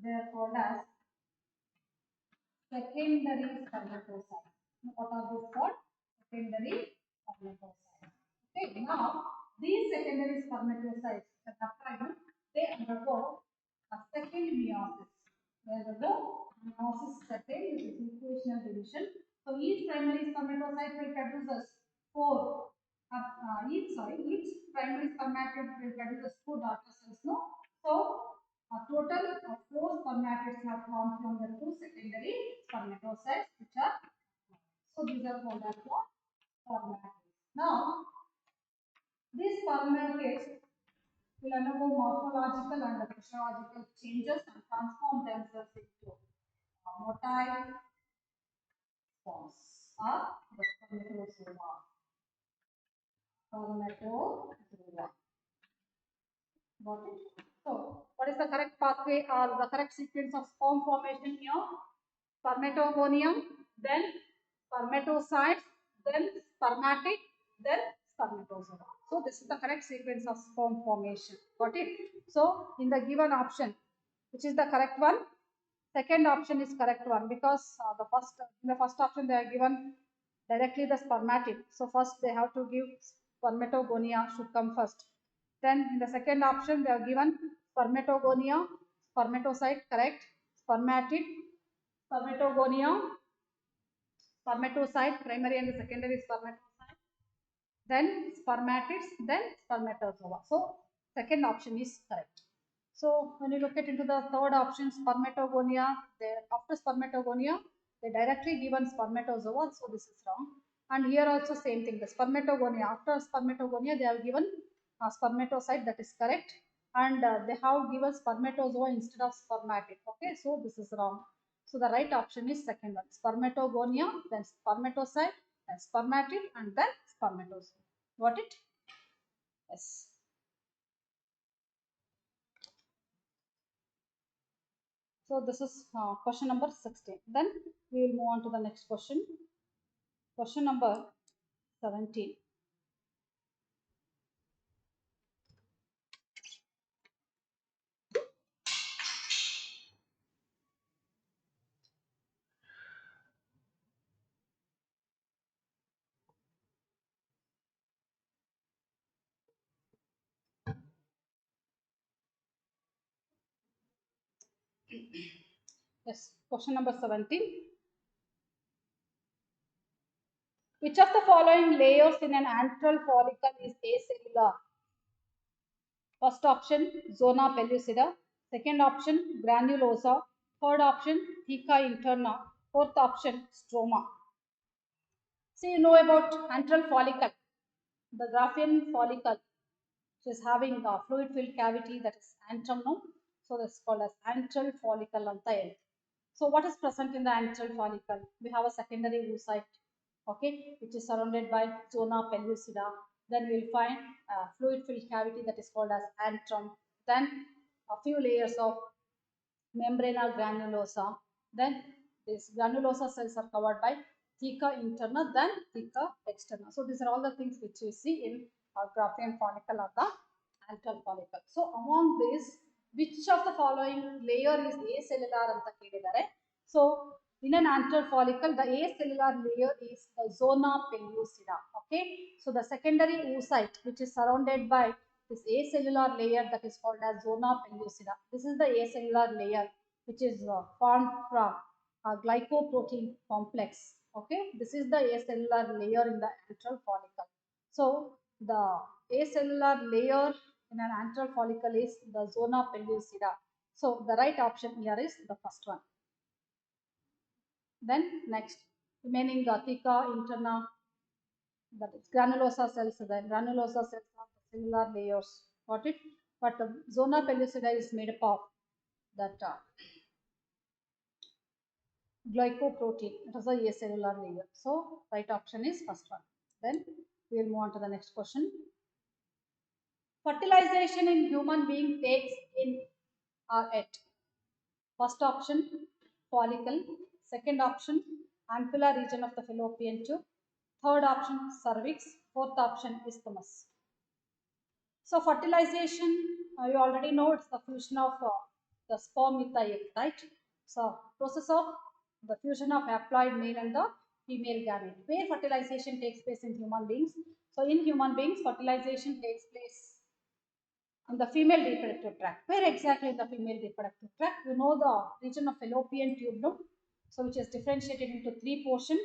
They are called as secondary spermatocytes. What are these called? Secondary spermatocytes. Okay, now these secondary spermatocytes, the haploid, they undergo a second meiosis. They undergo meiosis second, which is equational division. So each primary spermatocyte will produce four. Each primary spermatid will produce four daughter cells. No, so a total of four spermatids have formed from the two secondary spermatocytes, which are so these are called as what? Spermatids. Now these spermatids will undergo morphological and physiological changes and transform themselves into motile forms or the spermatozoa. Spermatozoa. Got it? So, what is the correct pathway or the correct sequence of sperm formation here? Spermatogonium, then spermatocyte, then spermatid, then spermatozoa. So, this is the correct sequence of sperm formation. Got it? So, in the given option, which is the correct one? Second option is correct one, because in the first option they are given directly the spermatid. So first they have to give spermatogonia should come first. Then in the second option they are given spermatogonia, spermatocyte, correct, spermatid, spermatogonia, spermatocyte, primary and the secondary spermatocyte, then spermatids, then spermatozoa. So second option is correct. So when you look at into the third option, spermatogonia, after spermatogonia, they directly given spermatozoa, so this is wrong. And here also same thing, the spermatogonia, after spermatogonia, they have given a spermatocyte, that is correct. And they have given spermatozoa instead of spermatid. Okay, so this is wrong. So the right option is second one, spermatogonia, then spermatocyte, then spermatid, and then spermatozoa. Got it? Yes. So this is question number 16. Then we will move on to the next question. Question number 17. Yes, question number 17. Which of the following layers in an antral follicle is acellular? First option, zona pellucida. Second option, granulosa. Third option, theca interna. Fourth option, stroma. So you know about antral follicle, the Graafian follicle, which is having a fluid filled cavity, that is antrum, no? So that's called as antral follicle on the end. So what is present in the antral follicle? We have a secondary oocyte, okay, which is surrounded by zona pellucida. Then we'll find a fluid filled cavity that is called as antrum. Then a few layers of membrana granulosa. Then these granulosa cells are covered by theca interna, then theca externa. So these are all the things which we see in Graafian follicle or the antral follicle. So among these, which of the following layer is acellular anta kelidare? So in an antral follicle, the acellular layer is the zona pellucida. Okay. So the secondary oocyte, which is surrounded by this acellular layer, that is called as zona pellucida. This is the acellular layer which is formed from a glycoprotein complex. Okay, this is the acellular layer in the antral follicle. So the acellular layer in an antral follicle is the zona pellucida. So the right option here is the first one. Then next, remaining the theca interna, that is granulosa cells. The granulosa cells are the cellular layers. Got it? But the zona pellucida is made up of that glycoprotein. It is a acellular layer. So right option is first one. Then we will move on to the next question. Fertilization in human being takes in or at. First option, follicle. Second option, ampulla region of the fallopian tube. Third option, cervix. Fourth option, isthmus. So fertilization, you already know it's the fusion of the sperm with the egg, right? So process of the fusion of haploid male and the female gamete. Where fertilization takes place in human beings? So in human beings, fertilization takes place in the female reproductive tract. Where exactly in the female reproductive tract? You know the region of fallopian tube, no? So which is differentiated into three portions.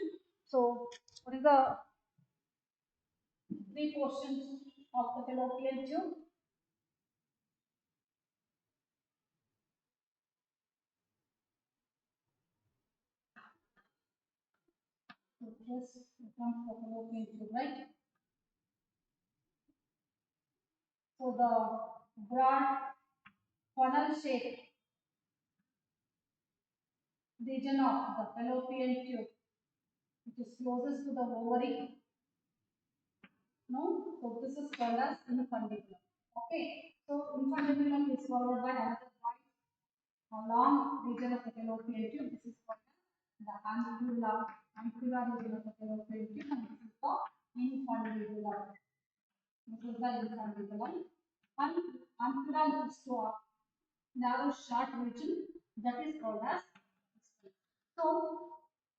So what is the three portions of the fallopian tube? So this becomes the fallopian tube, right? So the broad funnel shaped region of the fallopian tube, which is closest to the ovary, no? So this is called as infundibulum. Okay. So infundibulum is followed by another wide, a long region of the fallopian tube. This is called the ampulla region of the fallopian tube, and this is the infundibulum. This is the infundibulum. And ampulla leads to a narrow short region that is called as isthmus. So,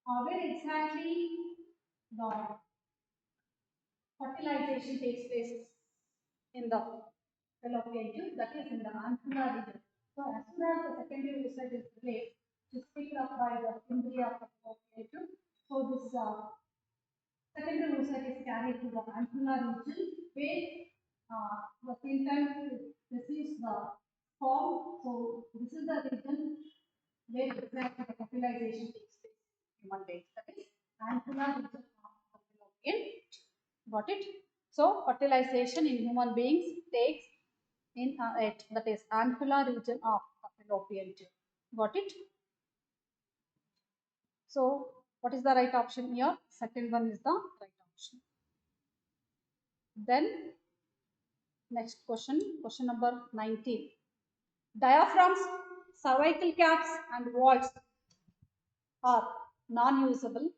where exactly the fertilization takes place in the fallopian tube, that is in the ampulla region. So, as soon as the secondary oocyte is released, it is picked up by the embryo of the fallopian tube. So, this secondary oocyte is carried to the ampulla region, where the phenotype receives the form. So, this is the region where exactly the fertilization takes place in human beings. That is ampulla region of the fallopian. Got it? So fertilization in human beings takes in at, that is ampulla region of the fallopian tube. Got it? So what is the right option here? Second one is the right option. Then next question, question number 19. Diaphragms, cervical caps and vaults are non-usable.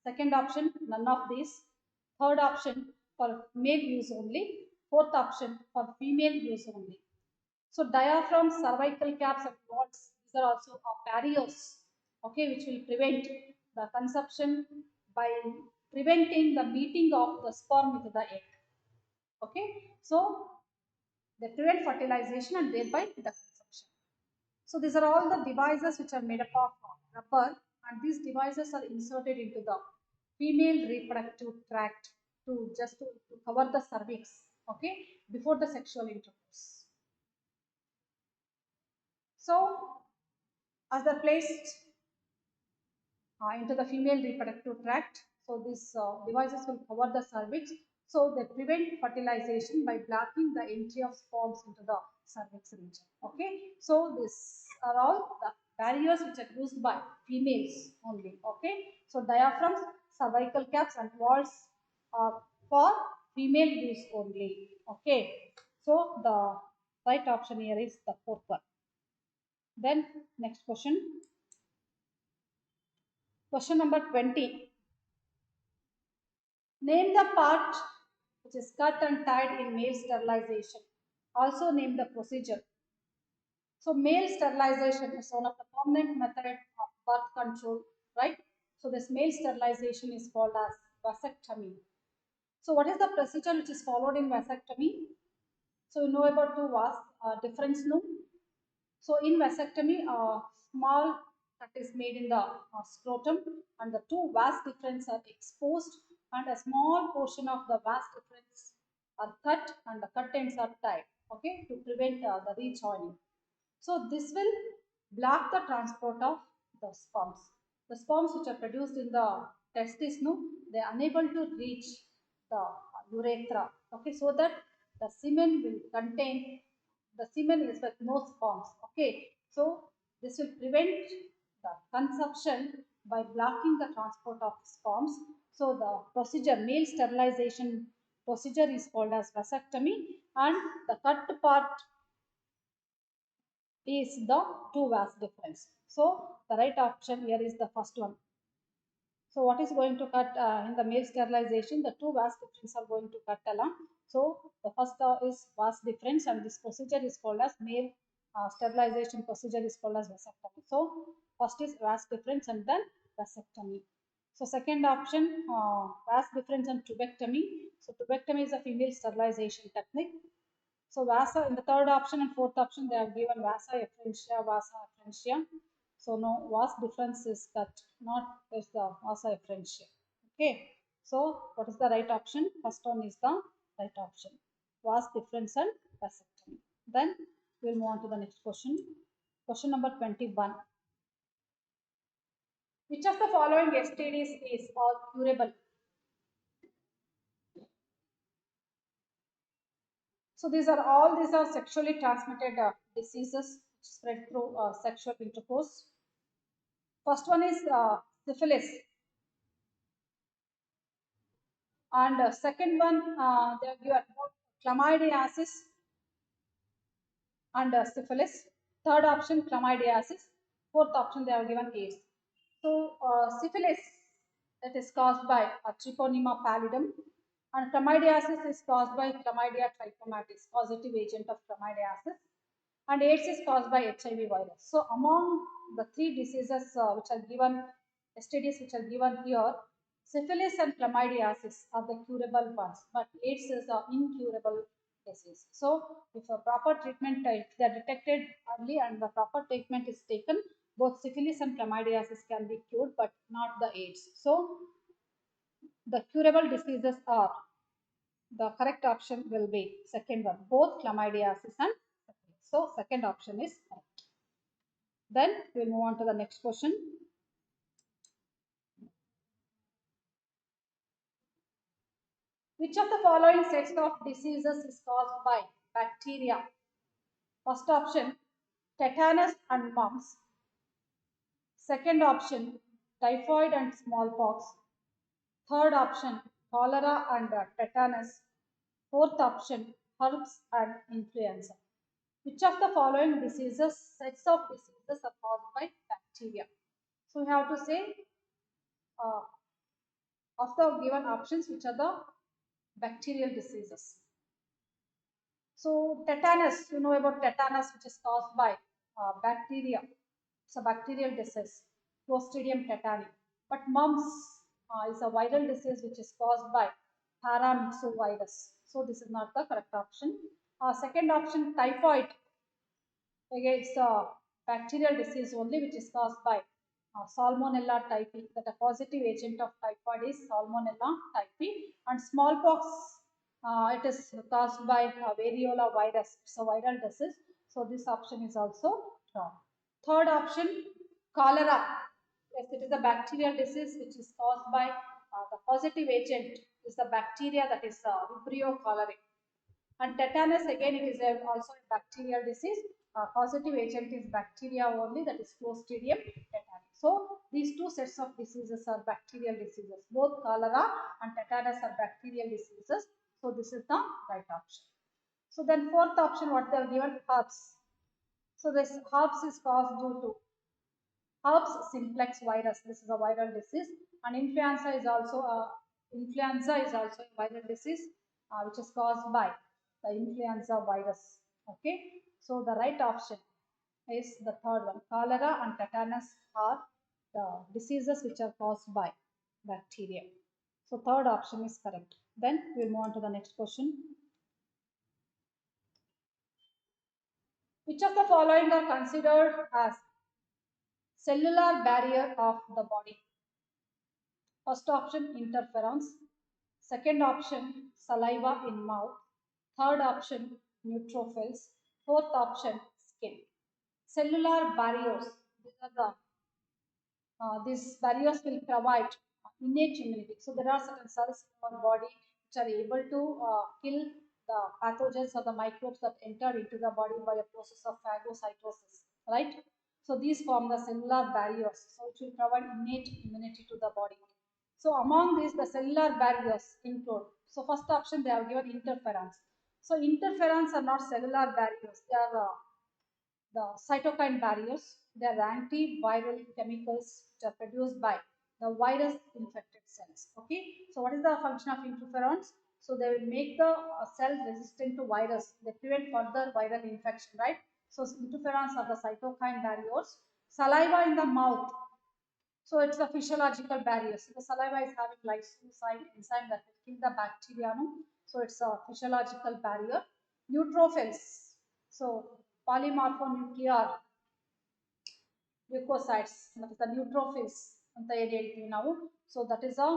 Second option, none of these. Third option, for male use only. Fourth option, for female use only. So diaphragm, cervical caps and vaults, these are also barriers, okay, which will prevent the conception by preventing the meeting of the sperm with the egg. Okay, so they prevent fertilization and thereby the conception. So these are all the devices which are made up of rubber, and these devices are inserted into the female reproductive tract to just to cover the cervix, okay, before the sexual intercourse. So as they're placed into the female reproductive tract, so these devices will cover the cervix, so they prevent fertilization by blocking the entry of sperms into the cervix region. Okay, so these are all the barriers which are used by females only. Okay, so diaphragms, cervical caps and walls are for female use only. Okay, so the right option here is the fourth one. Then next question. Question number 20. Name the part which is cut and tied in male sterilization. Also name the procedure. So male sterilization is one of the prominent method of birth control, right? So this male sterilization is called as vasectomy. So what is the procedure which is followed in vasectomy? So you know about two vas difference, no? So in vasectomy, a small cut is made in the scrotum and the two vas deferens are exposed and a small portion of the vas deferens are cut and the cut ends are tied, okay, to prevent the rejoining. So this will block the transport of the sperms. The sperms which are produced in the testis, no, they are unable to reach the urethra, okay, so that the semen will contain, the semen is with no sperms. Okay, so this will prevent the conception by blocking the transport of sperms. So the procedure, male sterilization procedure is called as vasectomy, and the cut part is the two vas deferens. So the right option here is the first one. So what is going to cut in the male sterilization? The two vas deferens are going to cut along. So the first is vas deferens, and this procedure is called as male sterilization procedure is called as vasectomy. So first is vas deferens and then vasectomy. So second option, vas deferens and tubectomy. So tubectomy is a female sterilization technique. So vasa in the third option and fourth option they have given vasa efferentia, vasa efferentia. So no vas deferens is cut, not is the vasa efferentia. Okay. So what is the right option? First one is the right option. Vas deferens and vasectomy. Then we'll move on to the next question. Question number 21. Which of the following STDs is or curable? So these are sexually transmitted diseases spread through sexual intercourse. First one is syphilis, and second one they have given chlamydiasis and syphilis. Third option chlamydiasis. Fourth option they have given AIDS. So syphilis, that is caused by Treponema pallidum, and chlamydiasis is caused by Chlamydia trachomatis, causative agent of chlamydiasis, and AIDS is caused by HIV virus. So among the three diseases which are given, STDs which are given here, syphilis and chlamydiasis are the curable ones, but AIDS is an incurable disease. So if a proper treatment, if they are detected early and the proper treatment is taken, both syphilis and chlamydiasis can be cured, but not the AIDS. So the curable diseases are, the correct option will be second one, both chlamydiasis and syphilis. So second option is correct. Then we'll move on to the next question. Which of the following sets of diseases is caused by bacteria? First option, tetanus and mumps. Second option, typhoid and smallpox. Third option, cholera and tetanus. Fourth option, herpes and influenza. Which of the following diseases, sets of diseases are caused by bacteria? So we have to say uh, of the given options, which are the bacterial diseases. So tetanus, you know about tetanus, which is caused by bacteria. It's a bacterial disease, Clostridium tetani. But mumps is a viral disease which is caused by paramyxovirus. So this is not the correct option. Second option, typhoid. Again, it's a bacterial disease only which is caused by Salmonella typhi, that a positive agent of typhoid is Salmonella typhi, and smallpox, it is caused by variola virus. It's a viral disease. So this option is also wrong. Third option, cholera. Yes, it is a bacterial disease which is caused by the positive agent is the bacteria, that is Vibrio cholerae. And tetanus, again, it is also a bacterial disease. Positive agent is bacteria only, that is Clostridium tetani. So these two sets of diseases are bacterial diseases. Both cholera and tetanus are bacterial diseases. So this is the right option. So then fourth option, what they have given, herpes. So this herpes is caused due to herpes simplex virus. This is a viral disease, and influenza is also a viral disease, which is caused by the influenza virus. Okay, so the right option is the third one. Cholera and tetanus are the diseases which are caused by bacteria. So third option is correct. Then we'll move on to the next question. Which of the following are considered as cellular barrier of the body? First option, interferons. Second option, saliva in mouth. Third option, neutrophils. Fourth option, skin. Cellular barriers. These barriers will provide innate immunity. So there are certain cells in our body which are able to kill the pathogens or the microbes that enter into the body by a process of phagocytosis, right? So these form the cellular barriers. So it will provide innate immunity to the body. So among these, the cellular barriers include. So first option, they have given interferons. So interferons are not cellular barriers. They are the cytokine barriers. They are antiviral chemicals which are produced by the virus infected cells. Okay. So what is the function of interferons? So they will make the cell resistant to virus. They prevent further viral infection, right? So interferons are the cytokine barriers. Saliva in the mouth. So it's the physiological barrier. So the saliva is having lysozyme enzyme that will kill the bacteria. No? So it's a physiological barrier. Neutrophils. So polymorphonuclear leukocytes, that is the neutrophils ಅಂತ ಏನು ಹೇಳ್ತೀವಿ ನಾವು. So that is a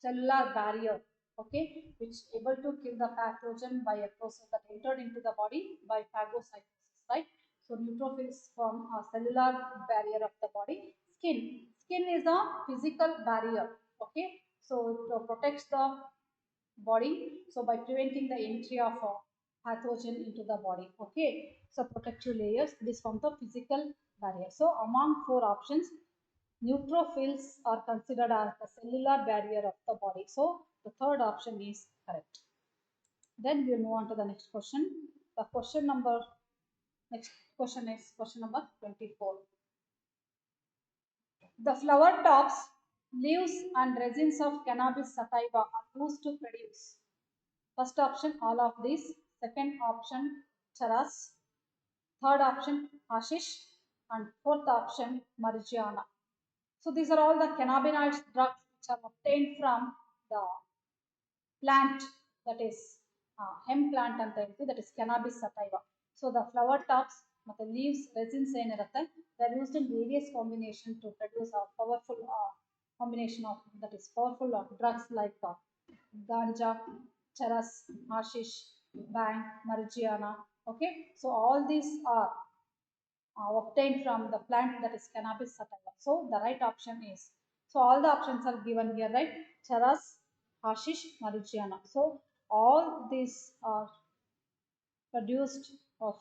cellular barrier, okay, which able to kill the pathogen by a process that entered into the body by phagocytosis, right? So neutrophils form a cellular barrier of the body. Skin is a physical barrier, okay, so it protects the body, so by preventing the entry of pathogen into the body, okay, so protective layers, this form the physical barrier. So among four options, neutrophils are considered as the cellular barrier of the body. So the third option is correct. Then we'll move on to the next question. The next question is question number 24. The flower tops, leaves and resins of cannabis sativa are used to produce. First option, all of these. Second option, charas. Third option, hashish. And fourth option, marijuana. So these are all the cannabinoid drugs which are obtained from the plant, that is hemp plant ಅಂತ ಹೇಳ್ತೀವಿ, that is cannabis sativa. So the flower tops ಮತ್ತು leaves, resins ಏನಿರುತ್ತೆ, they are used in various combination to produce a powerful combination of, that is powerful drugs like ganja, charas, hashish, bhang, marijuana. Okay, so all these are obtained from the plant, that is cannabis sativa. So the right option is, so all the options are given here, right? Charas, hashish, marijuana. So all these are produced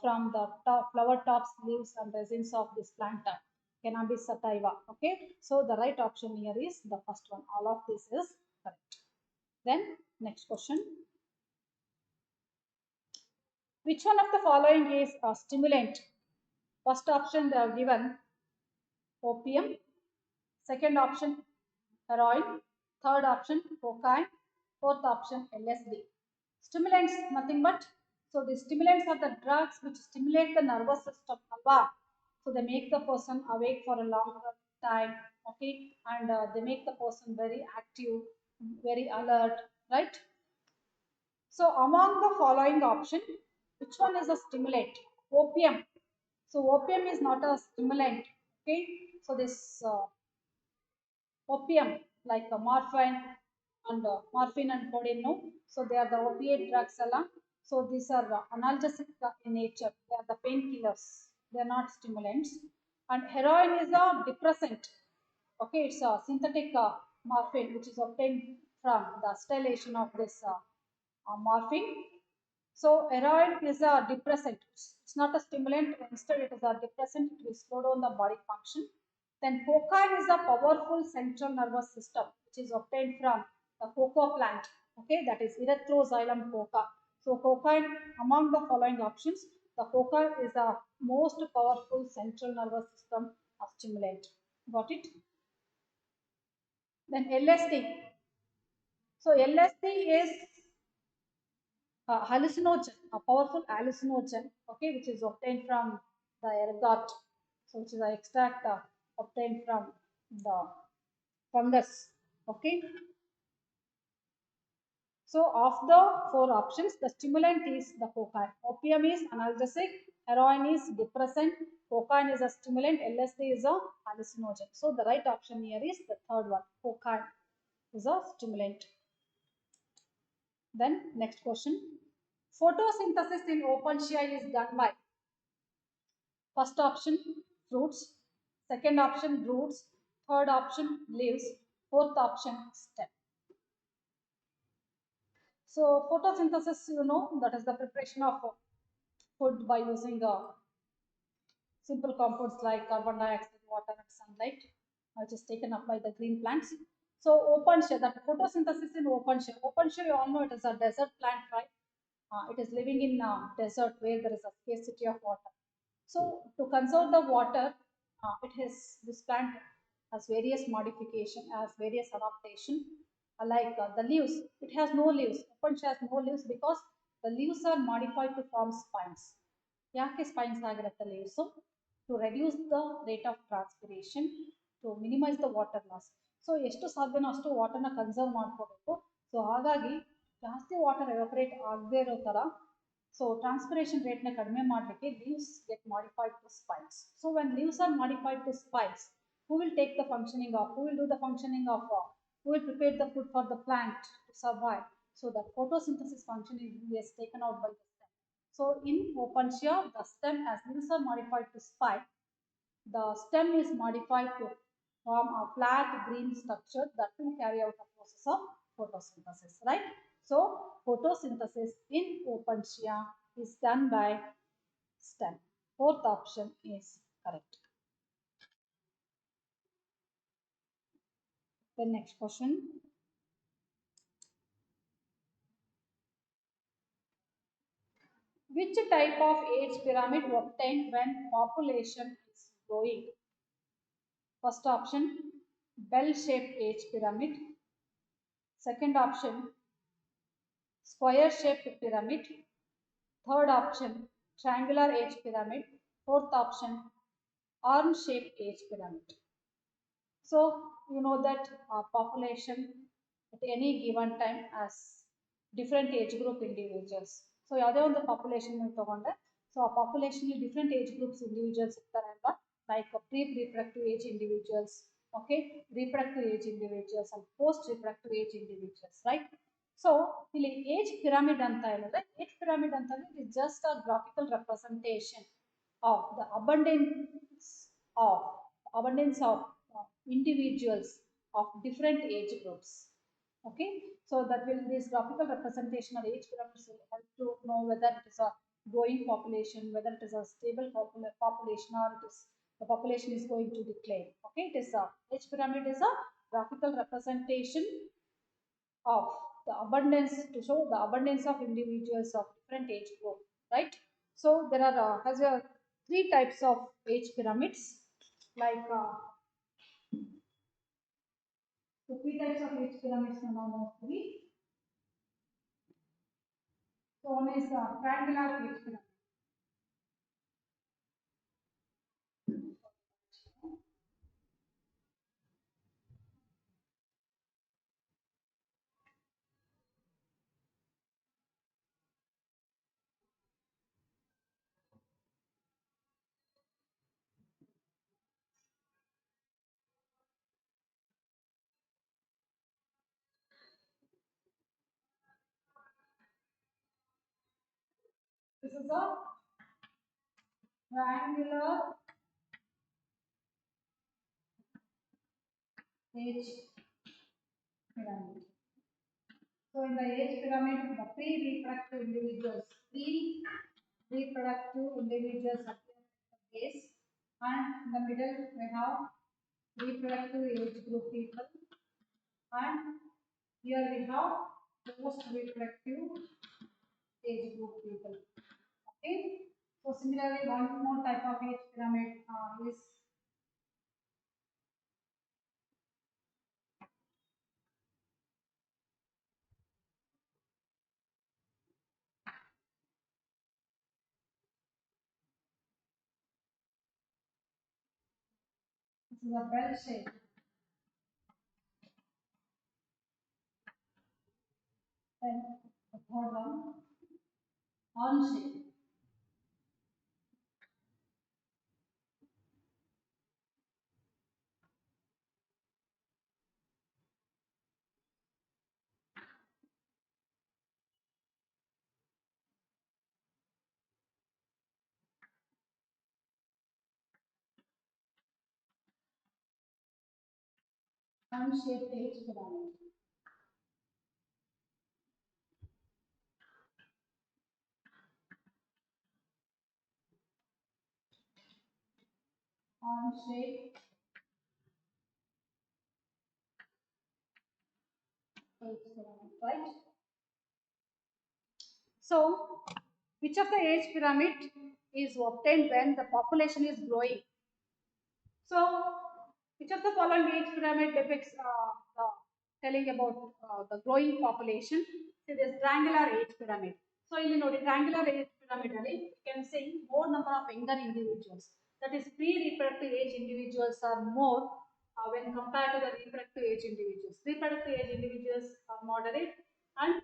from the flower tops, leaves and resins of this plant, cannabis sativa. Okay, so the right option here is the first one. All of this is correct. Then next question. Which one of the following is a stimulant? First option, they have given opium. Second option, heroin. Third option, cocaine. Fourth option, LSD. Stimulants, nothing but, so the stimulants are the drugs which stimulate the nervous system, alva. So they make the person awake for a longer time, okay, and they make the person very active, very alert, right? So among the following option, which one is a stimulant? Opium. So opium is not a stimulant, okay. So this opium like morphine and morphine and codeine, no? So they are the opiate drugs along. So these are analgesic in nature. They are the painkillers. They are not stimulants. And heroin is a depressant. Okay, it's a synthetic morphine which is obtained from the distillation of this morphine. So heroin is a depressant. It's not a stimulant. Instead, it is a depressant. It will slow down the body function. Then cocaine is a powerful central nervous system which is obtained from the cocoa plant. Okay, that is Erythroxylum coca. So cocaine, among the following options, the cocaine is the most powerful central nervous system stimulant. Got it? Then LSD. So LSD is hallucinogen, a powerful hallucinogen, okay, which is obtained from the ergot, so which is an extract obtained from the fungus, okay. So of the four options, the stimulant is the cocaine. Opium is analgesic, heroin is depressant, cocaine is a stimulant, LSD is a hallucinogen. So the right option here is the third one, cocaine is a stimulant. Then next question. Photosynthesis in opensia is done by first option fruits, second option roots, third option leaves, fourth option stem. So photosynthesis, you know, that is the preparation of food by using simple compounds like carbon dioxide, water, and sunlight, which is taken up by the green plants. So open shade, that photosynthesis in open shade. Open shade, you all know it is a desert plant, right? It is living in desert where there is a scarcity of water. So to conserve the water, this plant has various modification, has various adaptation. Like the leaves, it has no leaves. Open shade has no leaves because the leaves are modified to form spines. ಯಾಕೆ spines ಆಗಿರುತ್ತೆ leaves? To reduce the rate of transpiration, to minimize the water loss. So ಎಷ್ಟು ಸಾಧ್ಯನೋ ಅಷ್ಟು ವಾಟರ್ನ conserve ಮಾಡ್ಕೋಬೇಕು. So ಹಾಗಾಗಿ ಜಾಸ್ತಿ water evaporate ಆಗದೇ ಇರೋ ಥರ ಸೊ ಟ್ರಾನ್ಸ್ಪಿರೇಷನ್ ರೇಟ್ನ ಕಡಿಮೆ ಮಾಡಲಿಕ್ಕೆ leaves get modified to spines. So when leaves are modified to spines, who will take the functioning of, who will do the functioning of, who will prepare the food for the plant to survive. So the photosynthesis function is taken out by the stem. So in opensia, the stem, as leaves are modified to spike, the stem is modified to form a flat green structure that will carry out the process of photosynthesis, right? So photosynthesis in opensia is done by stem. Fourth option is correct. The next question. Which type of age pyramid obtained when population is growing? First option, bell-shaped age pyramid. Second option, square-shaped pyramid. Third option, triangular age pyramid. Fourth option, arm-shaped age pyramid. So you know that population at any given time has different age group individuals. So ಯಾವುದೇ ಒಂದು population ತಗೊಂಡ್ರೆ so ಆ population different age groups individuals ಇರ್ತಾರೆ ಅಲ್ವಾ, like pre reproductive age individuals, okay, reproductive age individuals and post reproductive age individuals, right. So ಇಲ್ಲಿ age pyramid ಅಂತ ಹೇಳಿದ್ರೆ, age pyramid ಅಂತಂದ್ರೆ it is just a graphical representation of the abundance of individuals of different age groups. Okay, so that will, this graphical representation of age pyramids will help to know whether it is a growing population, whether it is a stable population, or it is the population is going to decline. Okay, it is a age pyramid is a graphical representation of the abundance, to show the abundance of individuals of different age group, right? So there are three types of age pyramids, like so three types of age pyramids are known as three. So one is triangular age pyramid. is a triangular age pyramid. So in the age pyramid, the pre-reproductive individuals appear at the base, and in the middle we have reproductive age group people, and here we have post-reproductive age group people. Okay. So similarly, one more type of age pyramid is this is a bell shape. Then the third one, horn shape. Horn-shaped age pyramid. Horn-shaped age pyramid, right? So, which of the age pyramid is obtained when the population is growing? So, which of the following age pyramid depicts telling about the growing population? See, this triangular age pyramid. So, ಇಲ್ಲಿ ನೋಡಿ triangular age pyramid ಅಲ್ಲಿ you can see more number of younger individuals. That is, pre-reproductive age individuals are more when compared to the reproductive age individuals. Reproductive age individuals are moderate, and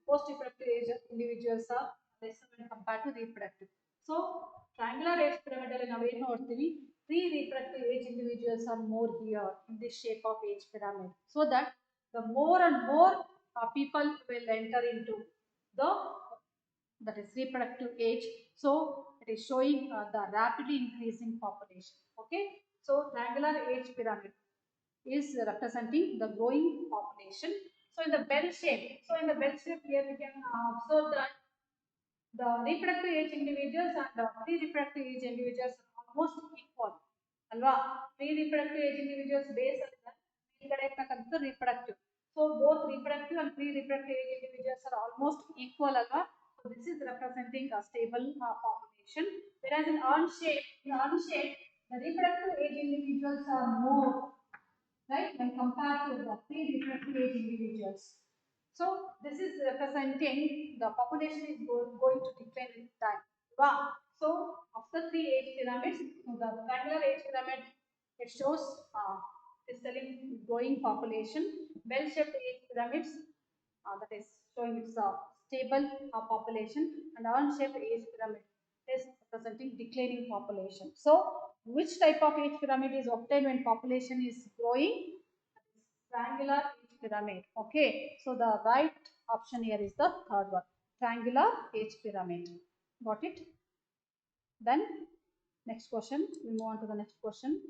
post-reproductive age individuals are lesser when compared to reproductive. So, triangular age pyramid ಅಲ್ಲಿ ನಾವು ಏನು ನೋಡ್ತೀವಿ? Pre-reproductive age individuals are more here in this shape of age pyramid, so that the more and more people will enter into the that is reproductive age. So it is showing the rapidly increasing population. Okay, so triangular age pyramid is representing the growing population. So in the bell shape, here we can observe that the reproductive age individuals and the pre-reproductive age individuals are almost equal. Alva, pre-reproductive age individuals base reproductive. So both reproductive and pre-reproductive age individuals are almost equal. Alva. So this is representing a stable population. Whereas in urn shape, the reproductive age individuals are more, right, when compared to the pre-reproductive age individuals. So this is representing the population is going to decline in time. Wow. So of the three age pyramids, the triangular age pyramid, it shows is telling growing population. Bell-shaped age pyramids, that is showing its stable population, and urn-shaped age pyramid is representing declining population. So which type of age pyramid is obtained when population is growing? Triangular age pyramid. Okay, so the right option here is the third one, triangular age pyramid. Got it? Then next question, we move on to the next question.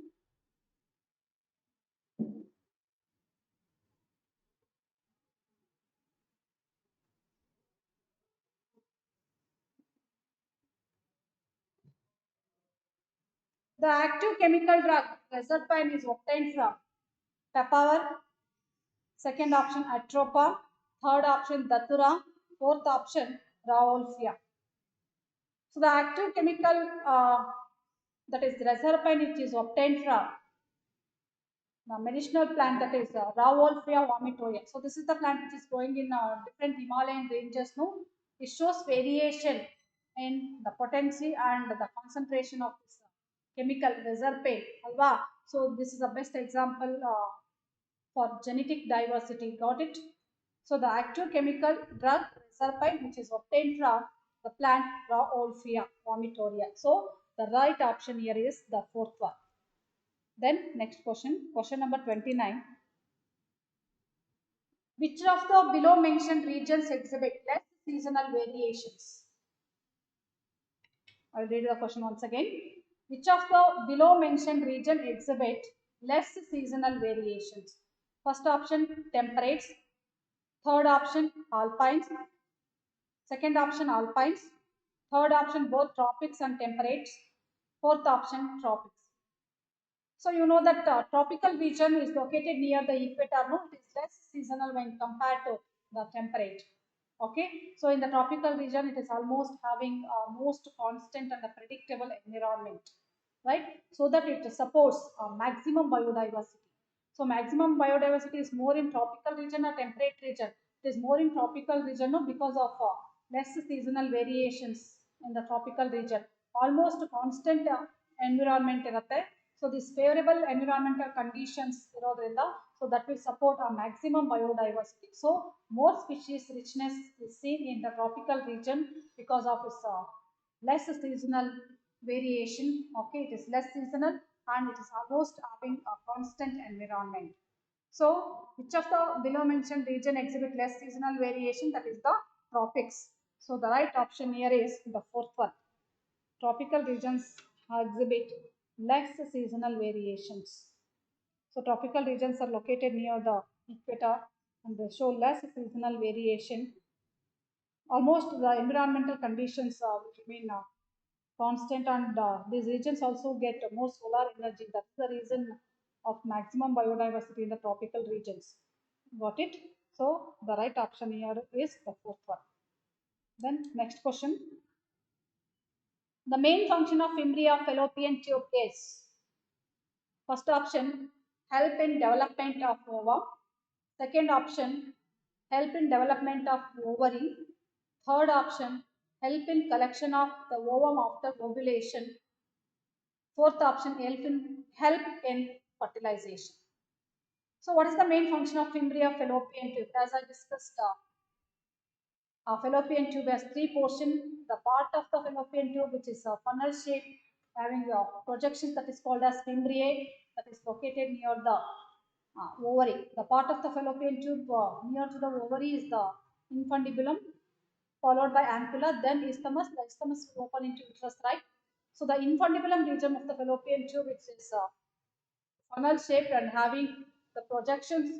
The active chemical drug reserpine is obtained from papaver, second option atropa, third option datura, fourth option rauwolfia. So the active chemical that is reserpine, which is obtained from the medicinal plant, that is Rauwolfia vomitoria. So this is the plant which is growing in different Himalayan ranges. No, it shows variation in the potency and the concentration of this chemical reserpine. Alva. So this is the best example for genetic diversity. Got it? So the active chemical drug reserpine, which is obtained from the plant Rauwolfia vomitoria. So the right option here is the fourth one. Then next question, question number 29. Which of the below mentioned regions exhibit less seasonal variations? I'll read the question once again. Which of the below mentioned region exhibit less seasonal variations? First option, temperates. Third option, alpines. Second option, alpines. Third option, both tropics and temperates. Fourth option, tropics. So you know that tropical region is located near the equator, no? It is less seasonal when compared to the temperate. Okay, so in the tropical region, it is almost having most constant and a predictable environment, right? So that it supports maximum biodiversity. So maximum biodiversity is more in tropical region or temperate region. It is more in tropical region, no? Because of less seasonal variations in the tropical region. Almost constant environment irutte. So these favorable environmental conditions irodrinda, so that will support a maximum biodiversity. So more species richness is seen in the tropical region because of its less seasonal variation. Okay, it is less seasonal and it is almost having a constant environment. So which of the below mentioned region exhibit less seasonal variation? That is the tropics. So the right option here is the fourth one. Tropical regions exhibit less seasonal variations. So tropical regions are located near the equator and they show less seasonal variation. Almost the environmental conditions which remain constant, and these regions also get more solar energy. That's the reason of maximum biodiversity in the tropical regions. Got it? So the right option here is the fourth one. Then next question. The main function of Fimbria fallopian tube is, first option, help in development of ova. Second option, help in development of ovary. Third option, help in collection of the ovum after ovulation. Fourth option, help in fertilization. So what is the main function of Fimbria fallopian tube? As I discussed, fallopian tube has three portions. The part of the fallopian tube which is a funnel shape having a projection that is called as fimbriae, that is located near the ovary. The part of the fallopian tube near to the ovary is the infundibulum, followed by ampulla, then isthmus. The isthmus will open into uterus, right? So the infundibulum region of the fallopian tube, which is funnel shaped and having the projections,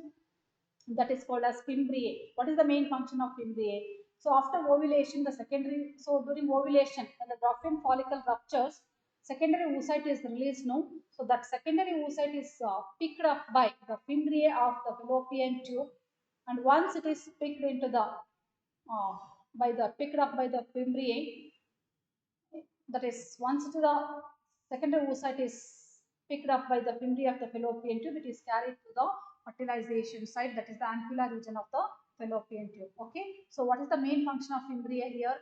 that is called as fimbriae. What is the main function of fimbriae? So after ovulation, the secondary, so during ovulation, when the Duffian follicle ruptures, secondary oocyte is released, no? So that secondary oocyte is picked up by the fimbriae of the fallopian tube, and once it is picked into the picked up by the fimbriae, that is once the secondary oocyte is picked up by the fimbriae of the fallopian tube, it is carried to the fertilization site, that is the ampulla region of the fallopian tube. Okay, so what is the main function of fimbriae here?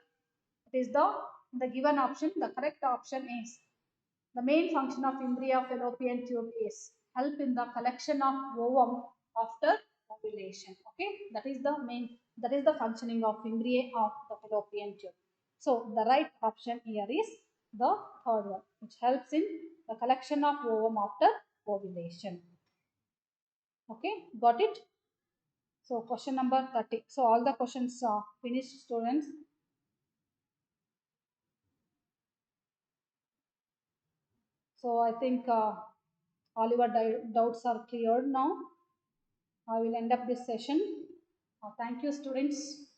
It is the given option. The correct option is the main function of fimbriae of fallopian tube is help in the collection of ovum after ovulation. Okay, that is the functioning of fimbriae of the fallopian tube. So the right option here is the third one, which helps in the collection of ovum after ovulation. Okay, got it? So question number 30. So all the questions finished, students. So I think all your doubts are cleared now. I will end up this session. Thank you, students.